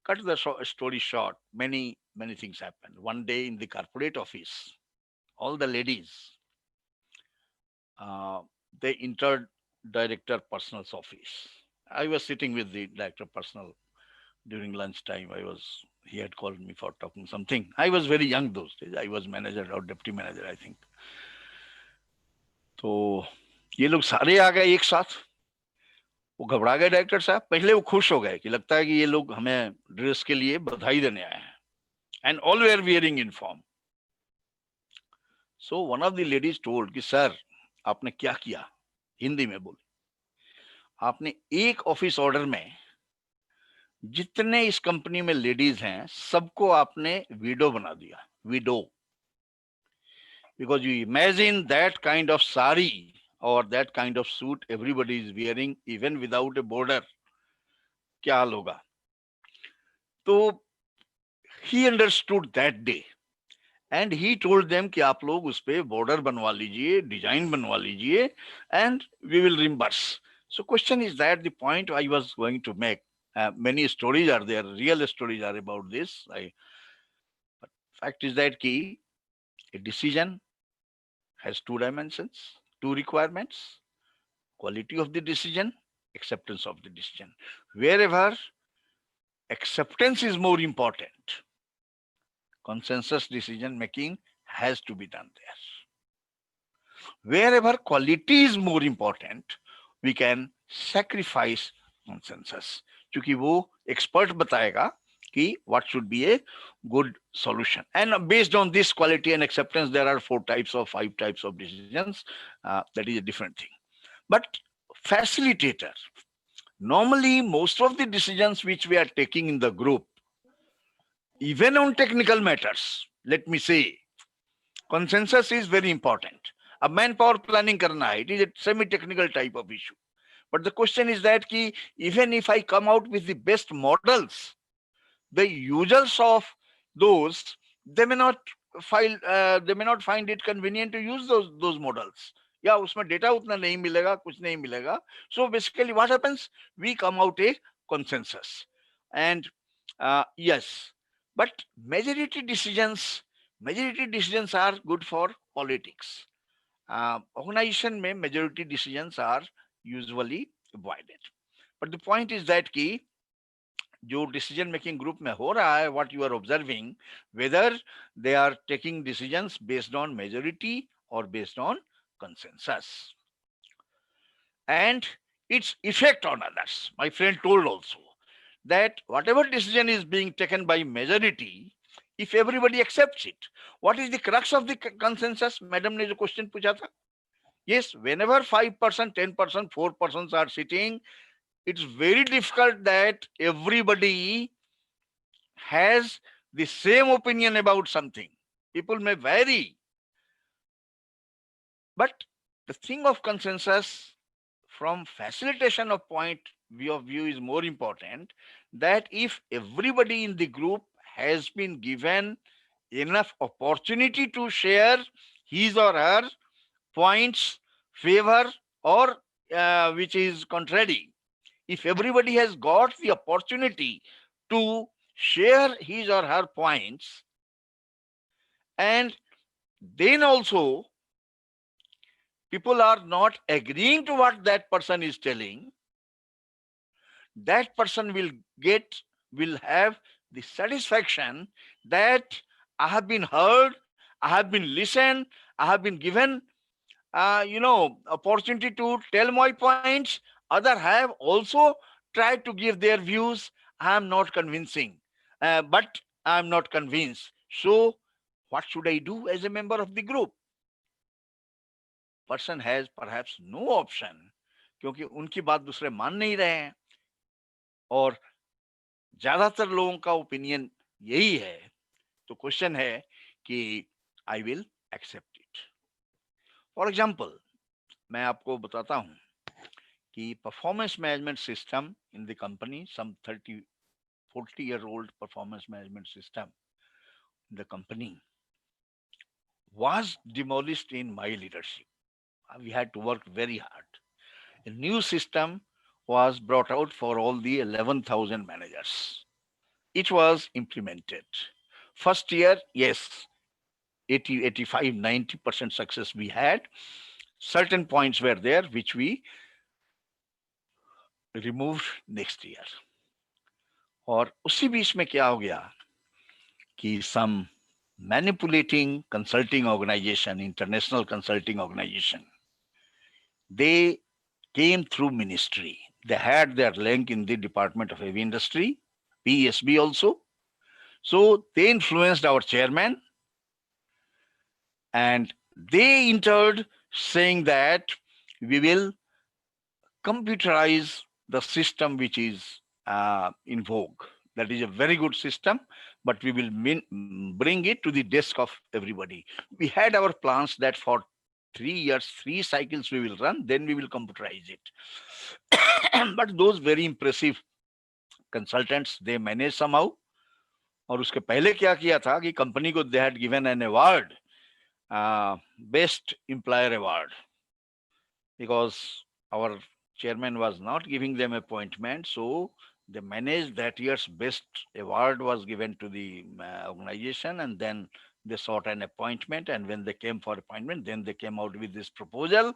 Cut the story short, many things happened. One day in the corporate office, all the ladies, they entered director personal's office, I was sitting with the director of personnel during lunchtime. He had called me for talking something. I was very young those days. I was manager or deputy manager, I think. तो ये लोग सारे आ गए एक साथ. वो घबरा गए डायरेक्टर साहब. पहले वो खुश हो गए कि लगता है कि ये लोग हमें ड्रेस के लिए बधाई देने आए हैं. And all were wearing uniform. So one of the ladies told कि सर आपने क्या किया. हिंदी में बोले, आपने एक ऑफिस ऑर्डर में जितने इस कंपनी में लेडीज हैं सबको आपने विडो बना दिया. Window. Because you imagine that kind of sari or that kind of suit everybody is wearing even without a border. क्या हाल होगा. तो he understood that day and he told them कि आप लोग उस पे border बनवा लीजिए, design बनवा लीजिए and we will reimburse. So question is that the point I was going to make. Many stories are there, real stories are about this. But fact is that key, a decision has two dimensions, two requirements: quality of the decision, acceptance of the decision. Wherever acceptance is more important, consensus decision making has to be done there. Wherever quality is more important, we can sacrifice consensus. क्योंकि वो expert बताएगा कि what should be a good solution. And based on this quality and acceptance, there are 4 types or 5 types of decisions. That is a different thing. But facilitator, normally most of the decisions which we are taking in the group, even on technical matters, let me say, consensus is very important. A manpower planning karna hai, it is a semi-technical type of issue. But the question is that ki, even if I come out with the best models, the users of those, they may not find it convenient to use those models. या उसमें data उतना नहीं मिलेगा, कुछ नहीं मिलेगा. So basically what happens? We come out a consensus. And yes, but majority decisions are good for politics. Organization में majority decisions are usually avoided. But the point is that कि जो decision making group में हो रहा है, what you are observing, whether they are taking decisions based on majority or based on consensus. And its effect on others. My friend told also that whatever decision is being taken by majority, if everybody accepts it, what is the crux of the consensus? Madam ने जो question पूछा था. Yes, whenever 5%, 10%, 4% are sitting, it's very difficult that everybody has the same opinion about something. People may vary. But the thing of consensus from facilitation of point of view is more important, that if everybody in the group has been given enough opportunity to share his or her points, favor, or which is contrary, if everybody has got the opportunity to share his or her points, and then also people are not agreeing to what that person is telling, that person will have the satisfaction that I have been heard, I have been listened, I have been given opportunity to tell my points. Other have also tried to give their views. I am not convincing, but I am not convinced. So what should I do as a member of the group? Person has perhaps no option, क्योंकि उनकी बात दूसरे मान नहीं रहे हैं और ज्यादातर लोगों का ओपिनियन यही है. तो क्वेश्चन है कि I will accept it. For example मैं आपको बताता हूं कि performance management system in the company, some 40-year-old performance management system in the company was demolished in my leadership. We had to work very hard. A new system was brought out for all the 11,000 managers. It was implemented. First year, yes, 80, 85, 90% success we had. Certain points were there which we removed next year. और उसी बीच में क्या हो गया कि some manipulating consulting organization, international consulting organization, they came through ministry. They had their link in the Department of Heavy Industry, PSB also. So they influenced our chairman, and they entered saying that we will computerize the system which is in vogue. That is a very good system, but we will bring it to the desk of everybody. We had our plans that for 3 years, 3 cycles we will run, then we will computerize it. But those very impressive consultants, they managed somehow. और उसके पहले क्या किया था कि company को they had given an award, best employer award, because our chairman was not giving them appointment, so they managed that year's best award was given to the organization, and then they sought an appointment, and when they came for appointment, then they came out with this proposal.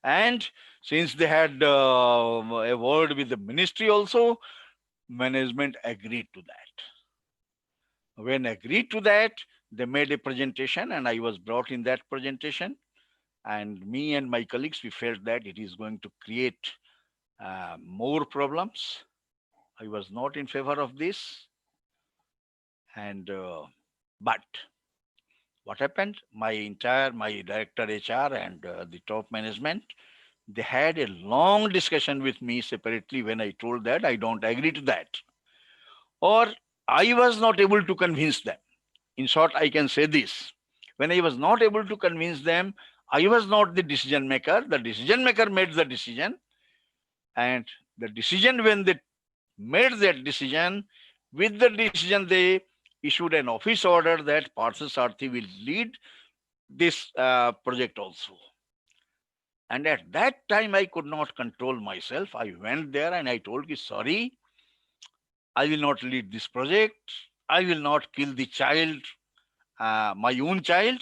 And since they had a word with the ministry also, management agreed to that. When agreed to that, they made a presentation, and I was brought in that presentation. And me and my colleagues, we felt that it is going to create more problems. I was not in favor of this. And but what happened? My director HR and the top management, they had a long discussion with me separately when I told that I don't agree to that. Or I was not able to convince them. In short, I can say this. When I was not able to convince them, I was not the decision maker. The decision maker made the decision. And the decision, when they made that decision, with the decision, they issued an office order that Partha Sarthi will lead this project also. And at that time, I could not control myself. I went there and I told him, sorry, I will not lead this project. I will not kill the child, my own child.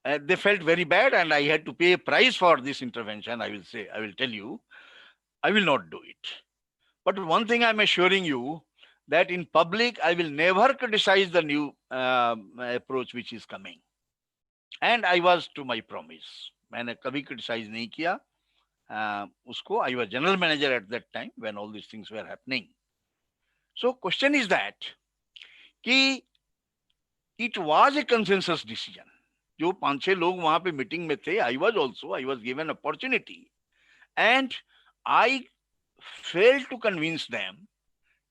They felt very bad, and I had to pay a price for this intervention. I will tell you, I will not do it. But one thing I'm assuring you, that in public, I will never criticize the new approach which is coming. And I was to my promise. मैंने कभी criticize नहीं किया उसको. I was general manager at that time when all these things were happening. So question is that कि it was a consensus decision. जो 5-6 लोग वहां पे मीटिंग में थे, I was given opportunity, and I failed to convince them.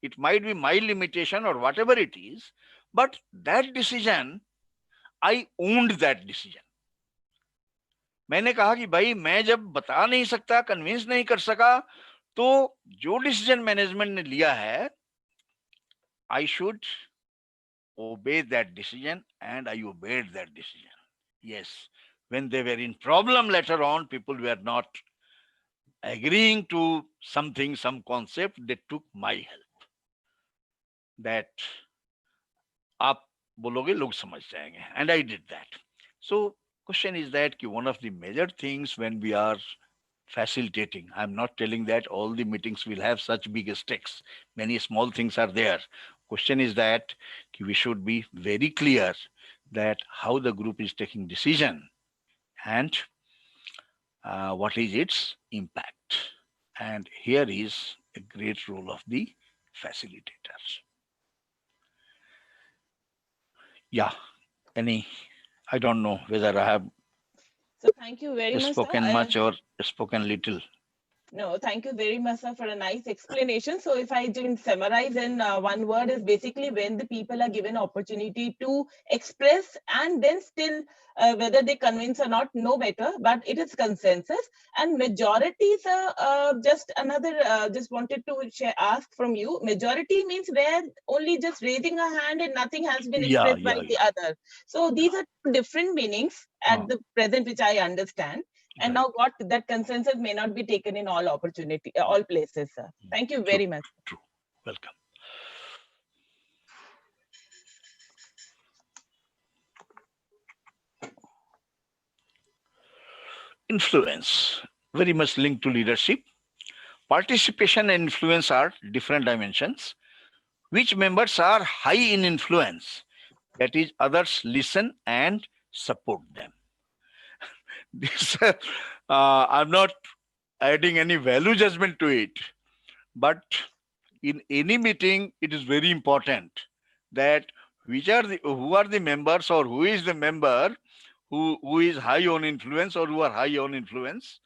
It might be my limitation or whatever it is, but that decision, I owned that decision. मैंने कहा कि भाई मैं जब बता नहीं सकता, कन्विंस नहीं कर सका, तो जो डिसीजन मैनेजमेंट ने लिया है, I should obey that decision, and I obeyed that decision. Yes, when they were in problem later on, people were not agreeing to something, some concept, they took my help. That आप बोलोगे लोग समझ जाएंगे, and I did that. So question is that one of the major things when we are facilitating, I'm not telling that all the meetings will have such big stakes. Many small things are there. Question is that we should be very clear that how the group is taking decision and what is its impact. And here is a great role of the facilitators. Yeah, I don't know whether I have So thank you very much, spoken sir. much or spoken little. No, thank you very much, sir, for a nice explanation. So if I didn't summarize in one word, is basically when the people are given opportunity to express, and then still whether they convince or not, no better, but it is consensus. And majority, sir, just wanted to ask from you, majority means where only just raising a hand and nothing has been expressed by the other. So these are two different meanings at the present, which I understand. And now what that consensus may not be taken in all places, sir. Thank you very much. True. Welcome. Influence, very much linked to leadership. participation and influence are different dimensions. Which members are high in influence? That is, others listen and support them. This, I'm not adding any value judgment to it, but in any meeting, it is very important that who are the members, or who is the member who is high on influence, or who are high on influence,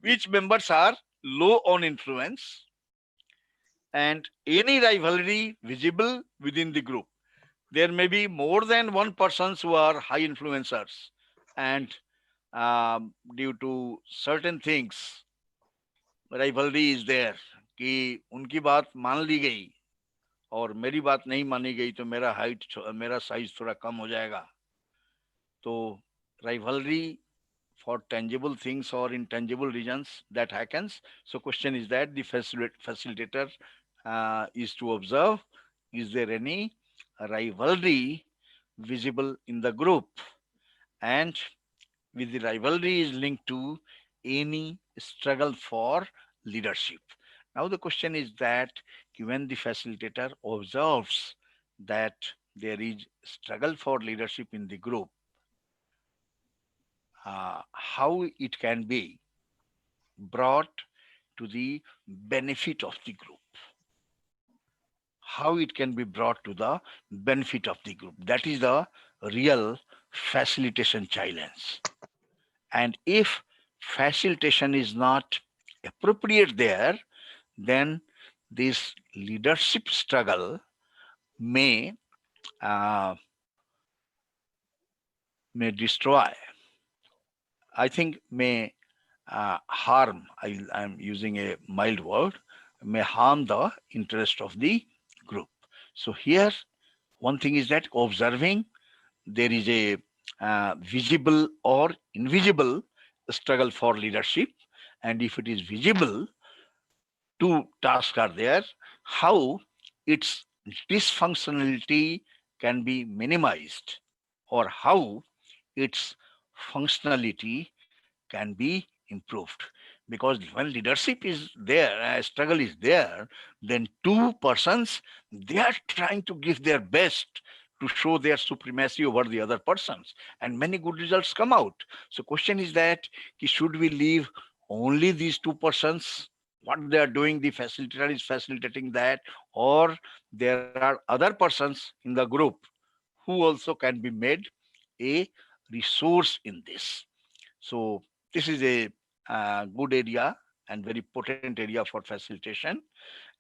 which members are low on influence, and any rivalry visible within the group. There may be more than one persons who are high influencers, and due to certain things, rivalry is there कि उनकी बात मान ली गई और मेरी बात नहीं मानी गई तो मेरा साइज थोड़ा कम हो जाएगा. तो rivalry for tangible things or intangible reasons that happens. So question is that the facilitator is to observe, is there any rivalry visible in the group, and with the rivalry is linked to any struggle for leadership. Now the question is that when the facilitator observes that there is struggle for leadership in the group, how it can be brought to the benefit of the group. How it can be brought to the benefit of the group. That is the real facilitation challenge. And if facilitation is not appropriate there, then this leadership struggle may destroy. I think may harm, I'm using a mild word, may harm the interest of the group. So here, one thing is that observing there is a visible or invisible struggle for leadership. And if it is visible, two tasks are there: how its dysfunctionality can be minimized, or how its functionality can be improved. Because when leadership is there, struggle is there, then two persons, they are trying to give their best to show their supremacy over the other persons, and many good results come out. So question is that should we leave only these two persons, what they are doing, the facilitator is facilitating that, or there are other persons in the group who also can be made a resource in this. So this is a good area and very potent area for facilitation.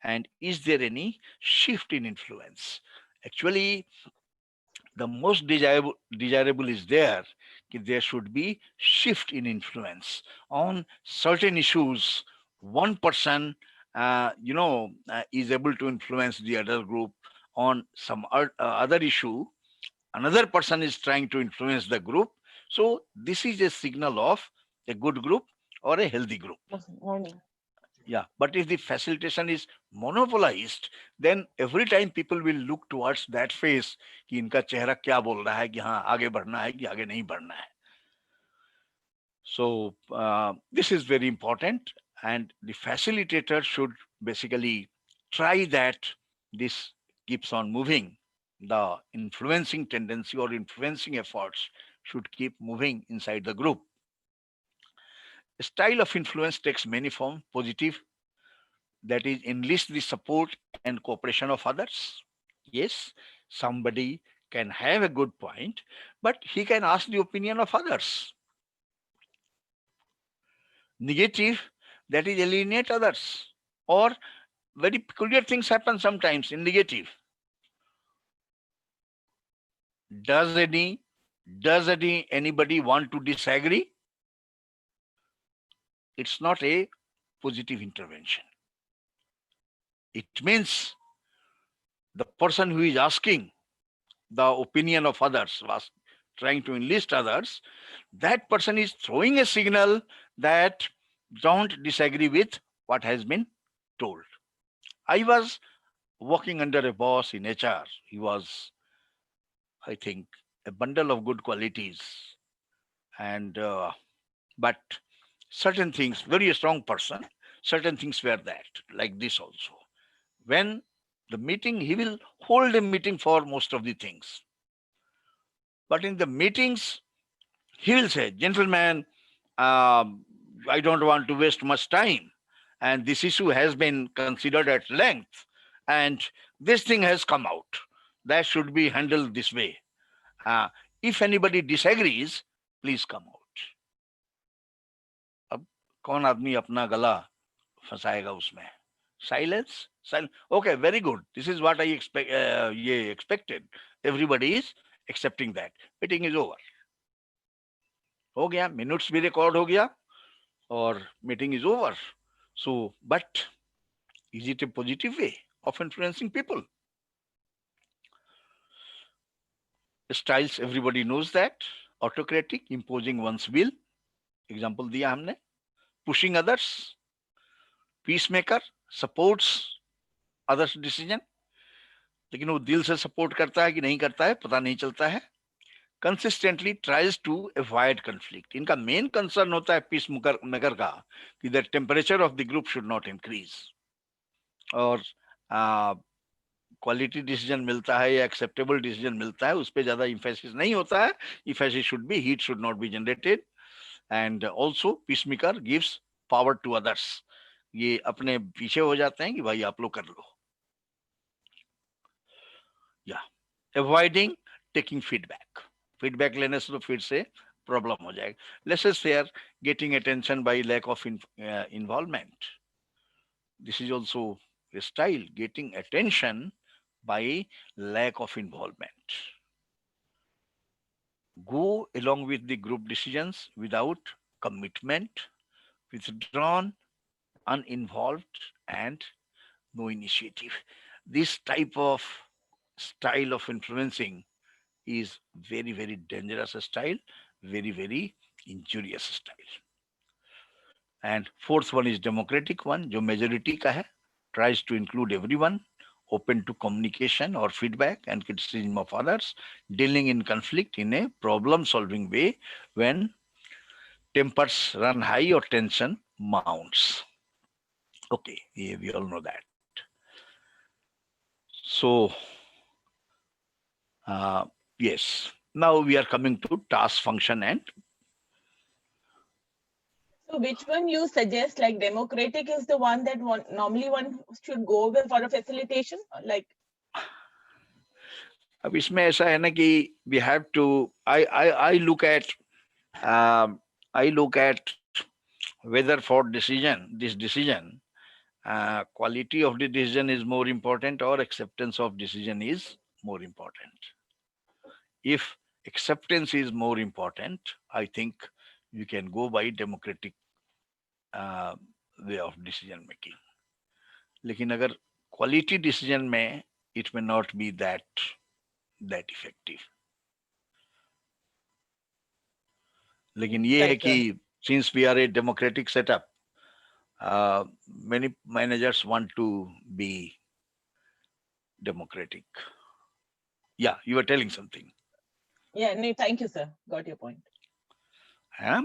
And is there any shift in influence? Actually, the most desirable is there should be shift in influence on certain issues. One person is able to influence the other group. On some other issue, another person is trying to influence the group. So this is a signal of a good group or a healthy group. Morning. Yeah, but if the facilitation is monopolized, then every time people will look towards that face कि इनका चेहरा क्या बोल रहा है कि हाँ आगे बढ़ना है कि आगे नहीं बढ़ना है. So this is very important, and the facilitator should basically try that this keeps on moving. The influencing tendency or influencing efforts should keep moving inside the group. Style of influence takes many forms: positive, that is, enlist the support and cooperation of others. Yes, somebody can have a good point, but he can ask the opinion of others. Negative, that is, alienate others, or very peculiar things happen sometimes in negative. Does anybody want to disagree? It's not a positive intervention. It means the person who is asking the opinion of others, was trying to enlist others, that person is throwing a signal that don't disagree with what has been told. I was working under a boss in HR. He was, I think, a bundle of good qualities, and but certain things, very strong person, certain things were that, like this also. When the meeting, he will hold a meeting for most of the things. But in the meetings, he will say, gentlemen, I don't want to waste much time. And this issue has been considered at length. And this thing has come out. That should be handled this way. If anybody disagrees, please come out. अब कौन आदमी अपना गला फंसाएगा उसमें? Silence? Okay, very good. This is what I expected. Everybody is accepting that. Meeting is over. हो गया, minutes भी record हो गया, और meeting is over. So, but is it a positive way of influencing people? Styles, everybody knows that. Autocratic, imposing one's will. Example दिया हमने. Pushing others. Peacemaker, supports others' decision. लेकिन वो दिल से सपोर्ट करता है कि नहीं करता है पता नहीं चलता है. Consistently tries to avoid conflict. इनका मेन कंसर्न होता है पीस मेकर का कि the temperature of the group should not increase. और क्वालिटी डिसीजन मिलता है या एक्सेप्टेबल डिसीजन मिलता है, उस पर ज्यादा इम्फेसिस नहीं होता है. Emphasis should be heat should not be generated. And also peacemaker gives power to others. ये अपने पीछे हो जाते हैं कि भाई आप लोग कर लो. या अवॉइडिंग टेकिंग फीडबैक लेने से तो फिर से प्रॉब्लम हो जाएगा. Less fair getting attention by lack of involvement. This is also a style, getting attention by lack of involvement. Go along with the group decisions without commitment, withdrawn, uninvolved, and no initiative. This type of style of influencing is very, very dangerous style, very, very injurious style. And fourth one is democratic one, जो majority का है. Tries to include everyone, open to communication or feedback and criticism of others, dealing in conflict in a problem-solving way when tempers run high or tension mounts. Okay, we all know that. So, yes, now we are coming to task function and. So which one you suggest, like democratic is the one that normally one should go with for a facilitation, like? अब इसमें ऐसा है ना कि we have to, I look at whether for this decision, quality of the decision is more important or acceptance of decision is more important. If acceptance is more important, I think you can go by democratic way of decision making. लेकिन अगर quality decision में, it may not be that effective. लेकिन ये है कि since we are a democratic setup, many managers want to be democratic. Yeah, you were telling something. Yeah, no, thank you, sir. Got your point.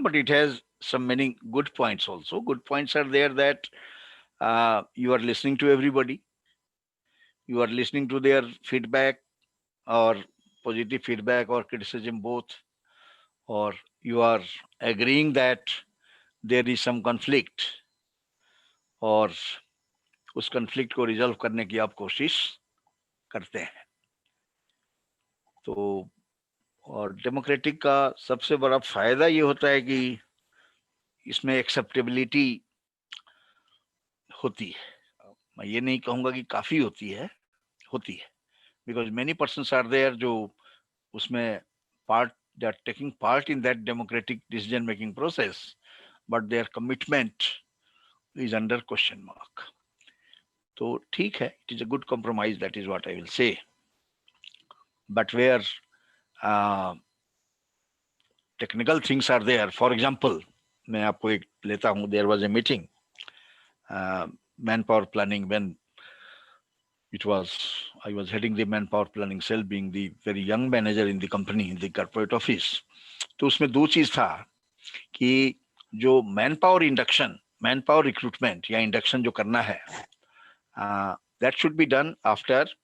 But it has some many good points also. Good points are there that you are listening to everybody. You are listening to their feedback or positive feedback or criticism both, or you are agreeing that there is some conflict और उस conflict को resolve करने की आप कोशिश करते हैं. तो और डेमोक्रेटिक का सबसे बड़ा फायदा ये होता है कि इसमें एक्सेप्टेबिलिटी होती है. मैं ये नहीं कहूंगा कि काफी होती है because many persons are there जो उसमें they are taking part in that democratic decision making process, but their commitment is under question mark. तो ठीक है, it is a good compromise, that is what I will say. But where technical things are there, for example, मैं आपको एक लेता हूँ, there was a meeting, manpower planning, when I was heading the manpower planning cell, being the very young manager in the company, in the corporate office. तो उसमें दो चीज था कि जो manpower induction, man power recruitment या induction जो करना है, that should be done after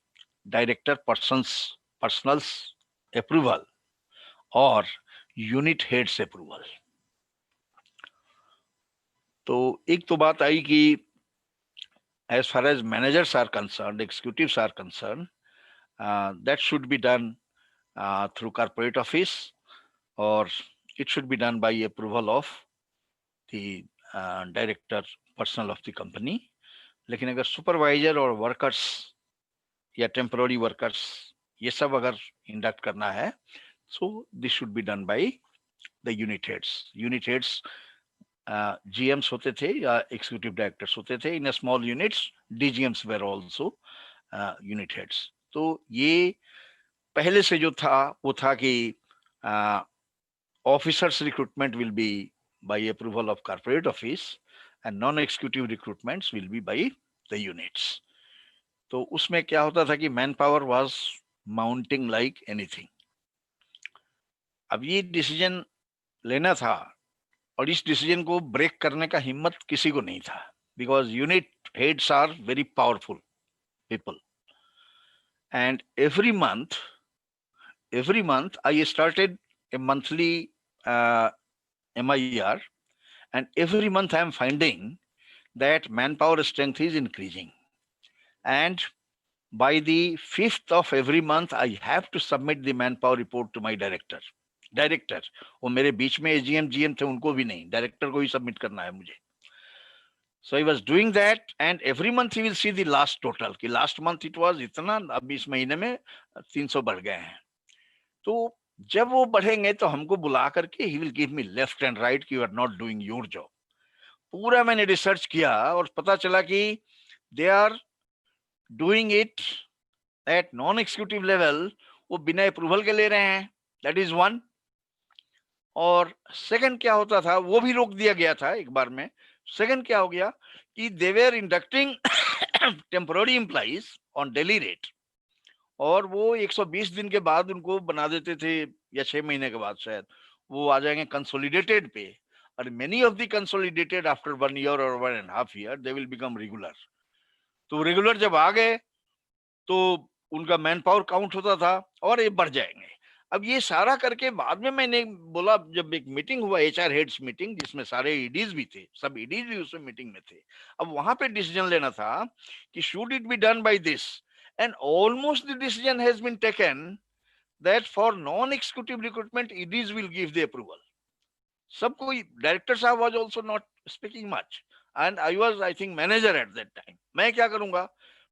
director personnel's approval और यूनिट हेड्स अप्रूवल। तो एक तो बात आई कि as far as managers are concerned, executives are concerned, that should be done through corporate office, or it should be done by approval of the director personnel of the company. लेकिन अगर supervisor और workers या temporary workers ये सब अगर induct करना है, so this should be done by the unit heads. Unit heads GMs होते थे या executive directors होते थे. In a small units, DGMs were also unit heads. तो ये पहले से जो था वो था कि officers recruitment will be by approval of corporate office and non-executive recruitments will be by the units. तो उसमें क्या होता था कि man power was mounting like anything. अब ये डिसीजन लेना था और इस डिसीजन को ब्रेक करने का हिम्मत किसी को नहीं था, because unit heads are very powerful people and every month I started a monthly MIR, and every month I am finding that manpower strength is increasing, and by the 5th of every month I have to submit the manpower report to my director. वो मेरे बीच में AGM GM थे, उनको भी नहीं, director को ही submit करना है मुझे. So I was doing that, and every month he will see the last total कि last month it was इतना, अब इस महीने में 300 बढ़ गए हैं. तो जब वो बढ़ेंगे तो हमको बुला करके he will give me left and right कि you are not doing your job. पूरा मैंने रिसर्च किया और पता चला कि they are doing it at non-executive level, वो बिना अप्रूवल के ले रहे हैं. That is one. और सेकंड क्या होता था, वो भी रोक दिया गया था एक बार में. सेकंड क्या हो गया कि they were inducting temporary employees on daily rate, और वो 120 दिन के बाद उनको बना देते थे या 6 महीने के बाद शायद वो आ जाएंगे कंसोलिडेटेड पे, और many of the consolidated after 1 year or 1.5 year they will become regular. तो रेगुलर जब आ गए तो उनका मैन पावर काउंट होता था और ये बढ़ जाएंगे. अब ये सारा करके बाद में मैंने बोला, जब एक मीटिंग हुआ HR हेड्स मीटिंग जिसमें सारे EDs भी थे, सब EDs भी उसमें मीटिंग में थे. अब वहां पे डिसीजन लेना था कि should it be done by this, and almost the decision has been taken that for non executive recruitment EDs will give the approval. सब कोई, डायरेक्टर साहब was also not speaking much, and I was I think manager at that time. मैं क्या करूंगा,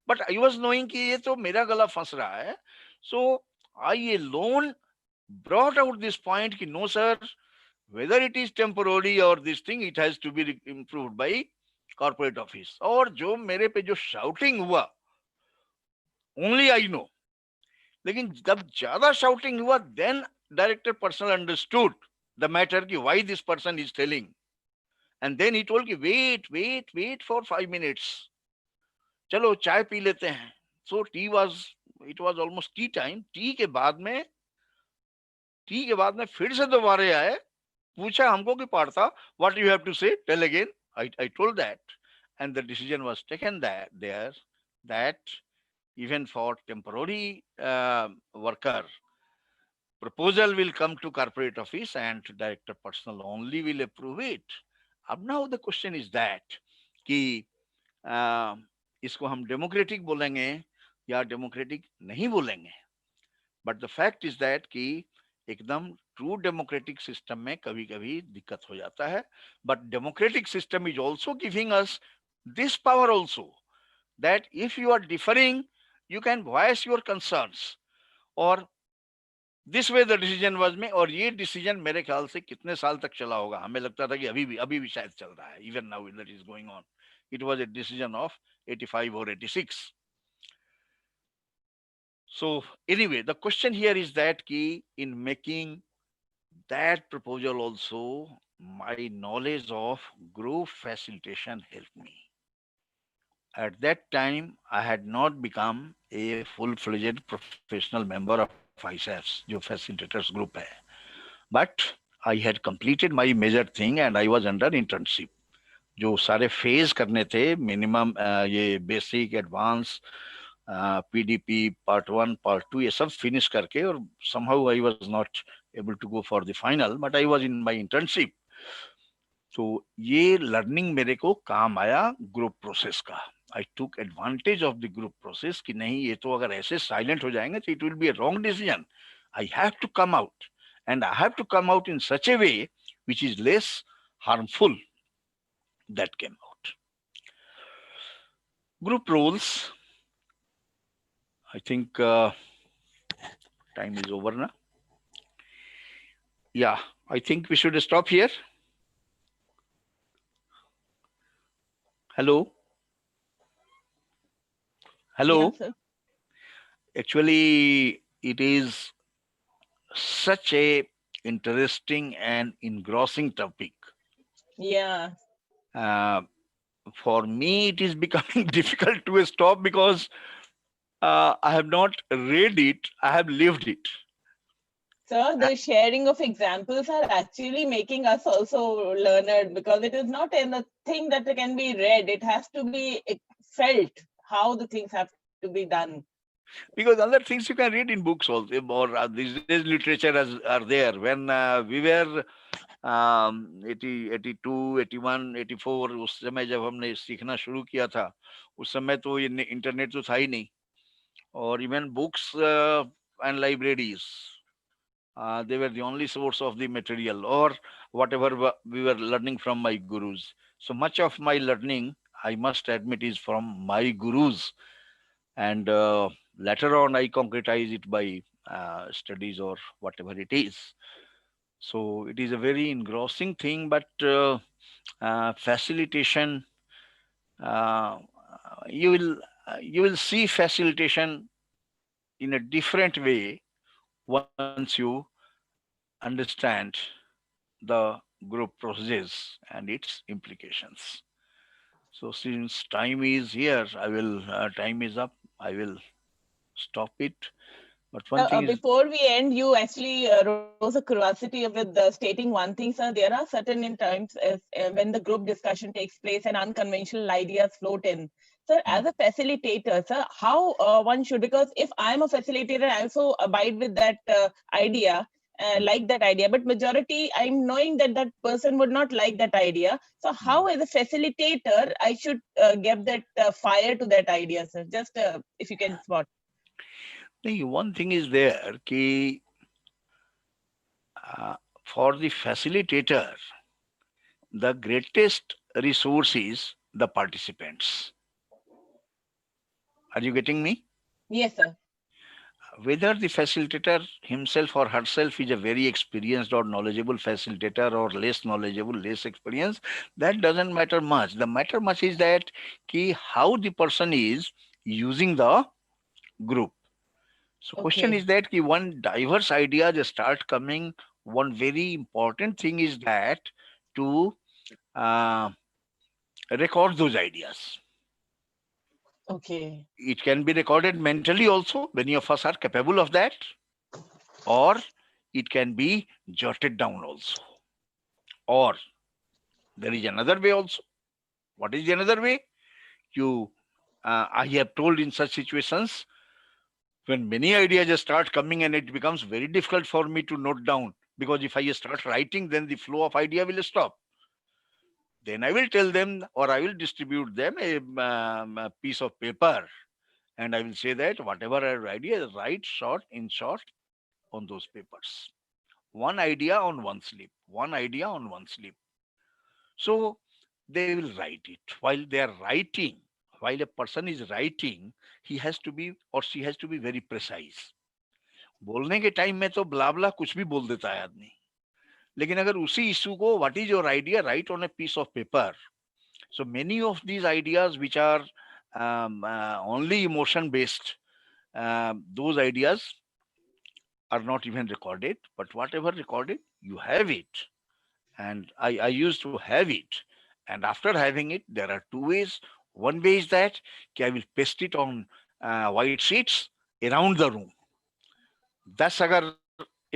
but I was knowing कि ये तो मेरा गला फंस रहा है. So I alone brought out this point कि no sir, whether it is temporary or this thing, it has to be improved by corporate office. और जो मेरे पे जो shouting हुआ only I know, लेकिन जब ज्यादा shouting हुआ then director personnel understood the matter कि why this person is telling, and then he told कि wait for 5 minutes, चलो चाय पी लेते हैं. So it was almost tea time. T के बाद में फिर से दोबारा आए, पूछा हमको कि Partha, what you have to say, tell again. I told that, and the decision was taken that even for temporary worker, proposal will come to corporate office and director personnel only will approve it. अब now the question is that कि इसको हम democratic बोलेंगे या democratic नहीं बोलेंगे. But the fact is that कि एकदम ट्रू डेमोक्रेटिक सिस्टम में कभी कभी दिक्कत हो जाता है, but democratic system is also giving us this power also that if you are differing you can voice your concerns, और this way the decision was में. और ये डिसीजन मेरे ख्याल से कितने साल तक चला होगा, हमें लगता था कि अभी भी शायद चल रहा है. Even now that is going on. It was a decision of 85 or 86. So anyway, the question here is that key in making that proposal also, my knowledge of group facilitation helped me. At that time, I had not become a full-fledged professional member of ISAFs, जो facilitators group है. But I had completed my major thing and I was under internship. जो सारे phase करने थे minimum, ये basic, advance, PDP part 1 part 2 ये सब finish करके, और somehow I was not able to go for the final, but I was in my internship. तो ये लर्निंग मेरे को काम आया ग्रुप प्रोसेस का. I took advantage of the group process कि नहीं, ये तो अगर ऐसे साइलेंट हो जाएंगे तो it will be a wrong decision. I have to come out, and I have to come out in such a way which is less harmful. That came out. Group roles. I think time is over now. Yeah, I think we should stop here. Hello. Hello. Yeah, sir. Actually, it is such a interesting and engrossing topic. Yeah. For me, it is becoming difficult to stop because I have not read it, I have lived it. Sir, the sharing of examples are actually making us also learned, because it is not a thing that can be read. It has to be felt how the things have to be done. Because other things you can read in books also, or these days literature are there. When we were 80, 82, 81, 84, उस समय जब हमने सीखना शुरू किया था, उस समय तो ये इंटरनेट तो था ही नहीं, और even books and libraries, they were the only source of the material, or whatever we were learning from my gurus. So much of my learning, I must admit, is from my gurus, and later on I concretize it by studies or whatever it is. So it is a very engrossing thing, but facilitation, you will see facilitation in a different way once you understand the group process and its implications. So since time is here, time is up, I will stop it. But one thing is, before we end, you actually rose a curiosity with stating one thing, sir. There are certain times when the group discussion takes place and unconventional ideas float in. Sir, as a facilitator, sir, how one should, because if I'm a facilitator, I also abide with that idea, like that idea, but majority, I'm knowing that that person would not like that idea. So how as a facilitator, I should give that fire to that idea, sir? Just if you can spot. one thing is there कि for the facilitator, the greatest resource is the participants. Are you getting me? Yes, sir. Whether the facilitator himself or herself is a very experienced or knowledgeable facilitator, or less knowledgeable, less experienced, that doesn't matter much. The matter much is that how the person is using the group. So question is that one diverse idea just start coming. One very important thing is that to record those ideas. Okay. It can be recorded mentally also. Many of us are capable of that. Or it can be jotted down also. Or there is another way also. What is the another way? I have told in such situations, when many ideas just start coming and it becomes very difficult for me to note down, because if I start writing, then the flow of idea will stop. Then I will tell them, or I will distribute them a piece of paper, and I will say that whatever idea, write in short on those papers. One idea on one slip, one idea on one slip. So they will write it. While they are writing, while a person is writing, he has to be, or she has to be very precise. बोलने के time में तो ब्ला कुछ भी बोल देता है आदमी, लेकिन अगर उसी इशू को, what is your idea, write on a piece of paper. So many of these ideas which are only emotion based, those ideas are not even recorded, but whatever recorded, you have it. And I used to have it. And after having it, there are two ways. One way is that I will paste it on white sheets around the room. 10 अगर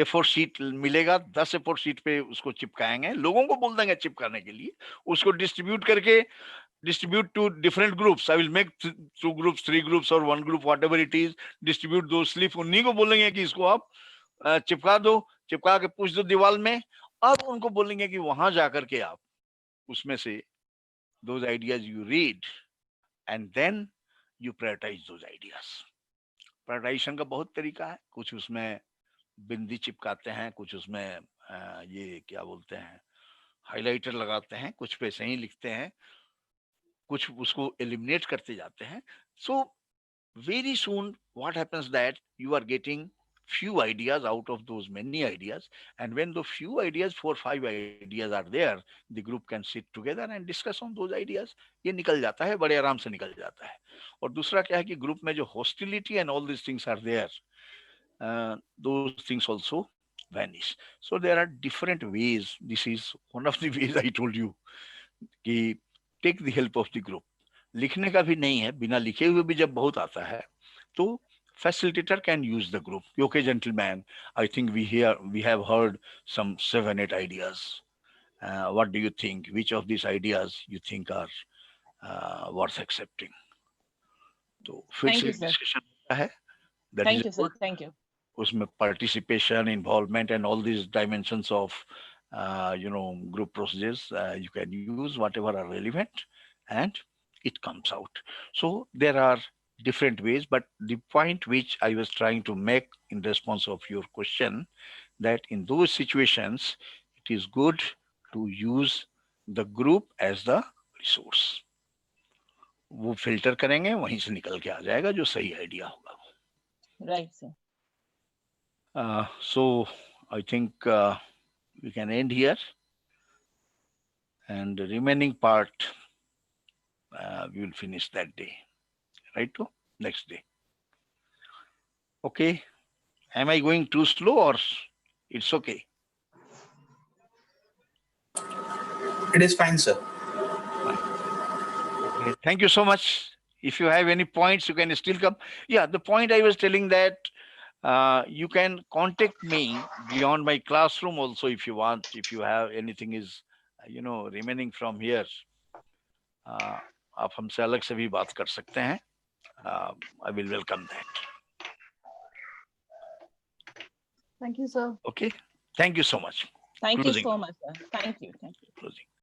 A4 sheet मिलेगा, 10 A4 sheet पे उसको चिपकाएंगे, लोगों को बोल देंगे चिपकाने के लिए, उसको डिस्ट्रीब्यूट करके distribute to different groups. I will make 2 groups, 3 groups or 1 group, whatever it is. Distribute those slip. उन्हीं को बोलेंगे कि इसको आप चिपका दो, चिपका के पूछ दो दीवार में. अब उनको बोलेंगे कि वहां जाकर के आप उसमें से those ideas you read and then you prioritize those ideas. Prioritisation का बहुत तरीका है. कुछ उसमें बिंदी चिपकाते हैं, कुछ उसमें ये क्या बोलते हैं हाइलाइटर लगाते हैं, कुछ पे सही लिखते हैं, कुछ उसको एलिमिनेट करते जाते हैं. So very soon what happens that you are getting few ideas out of those many ideas, and when the few ideas 4-5 ideas are there, the group can sit together and discuss on those ideas. ये निकल जाता है, बड़े आराम से निकल जाता है. और दूसरा क्या है कि ग्रुप में जो hostility and all these things are there, those things also vanish. So there are different ways. This is one of the ways I told you कि take the help of the group. लिखने का भी नहीं है, बिना लिखे हुए भी जब बहुत आता है तो facilitator can use the group. Okay, gentlemen, I think we have heard some 7-8 ideas. What do you think? Which of these ideas you think are worth accepting? तो फिर Thank से you, sir. डिस्कशन होता है. That Thank is you, sir. Thank you. उसमें participation, involvement, and all these dimensions of group processes you can use whatever are relevant, and it comes out. So there are different ways, but the point which I was trying to make in response of your question, that in those situations it is good to use the group as the resource. वो filter करेंगे, वहीं से निकल के आ जाएगा जो सही idea होगा. Right, sir. So I think we can end here, and the remaining part we will finish that day, right? To next day. Okay. Am I going too slow or it's okay? It is fine, sir. Okay. Thank you so much. If you have any points, you can still come. Yeah, the point I was telling that you can contact me beyond my classroom also if you want. If you have anything is remaining from here, आप हमसे अलग से भी बात कर सकते हैं. I will welcome that. Thank you, sir. Okay. Thank you so much. Thank Closing. you so much, sir. Thank you. Thank you. Closing.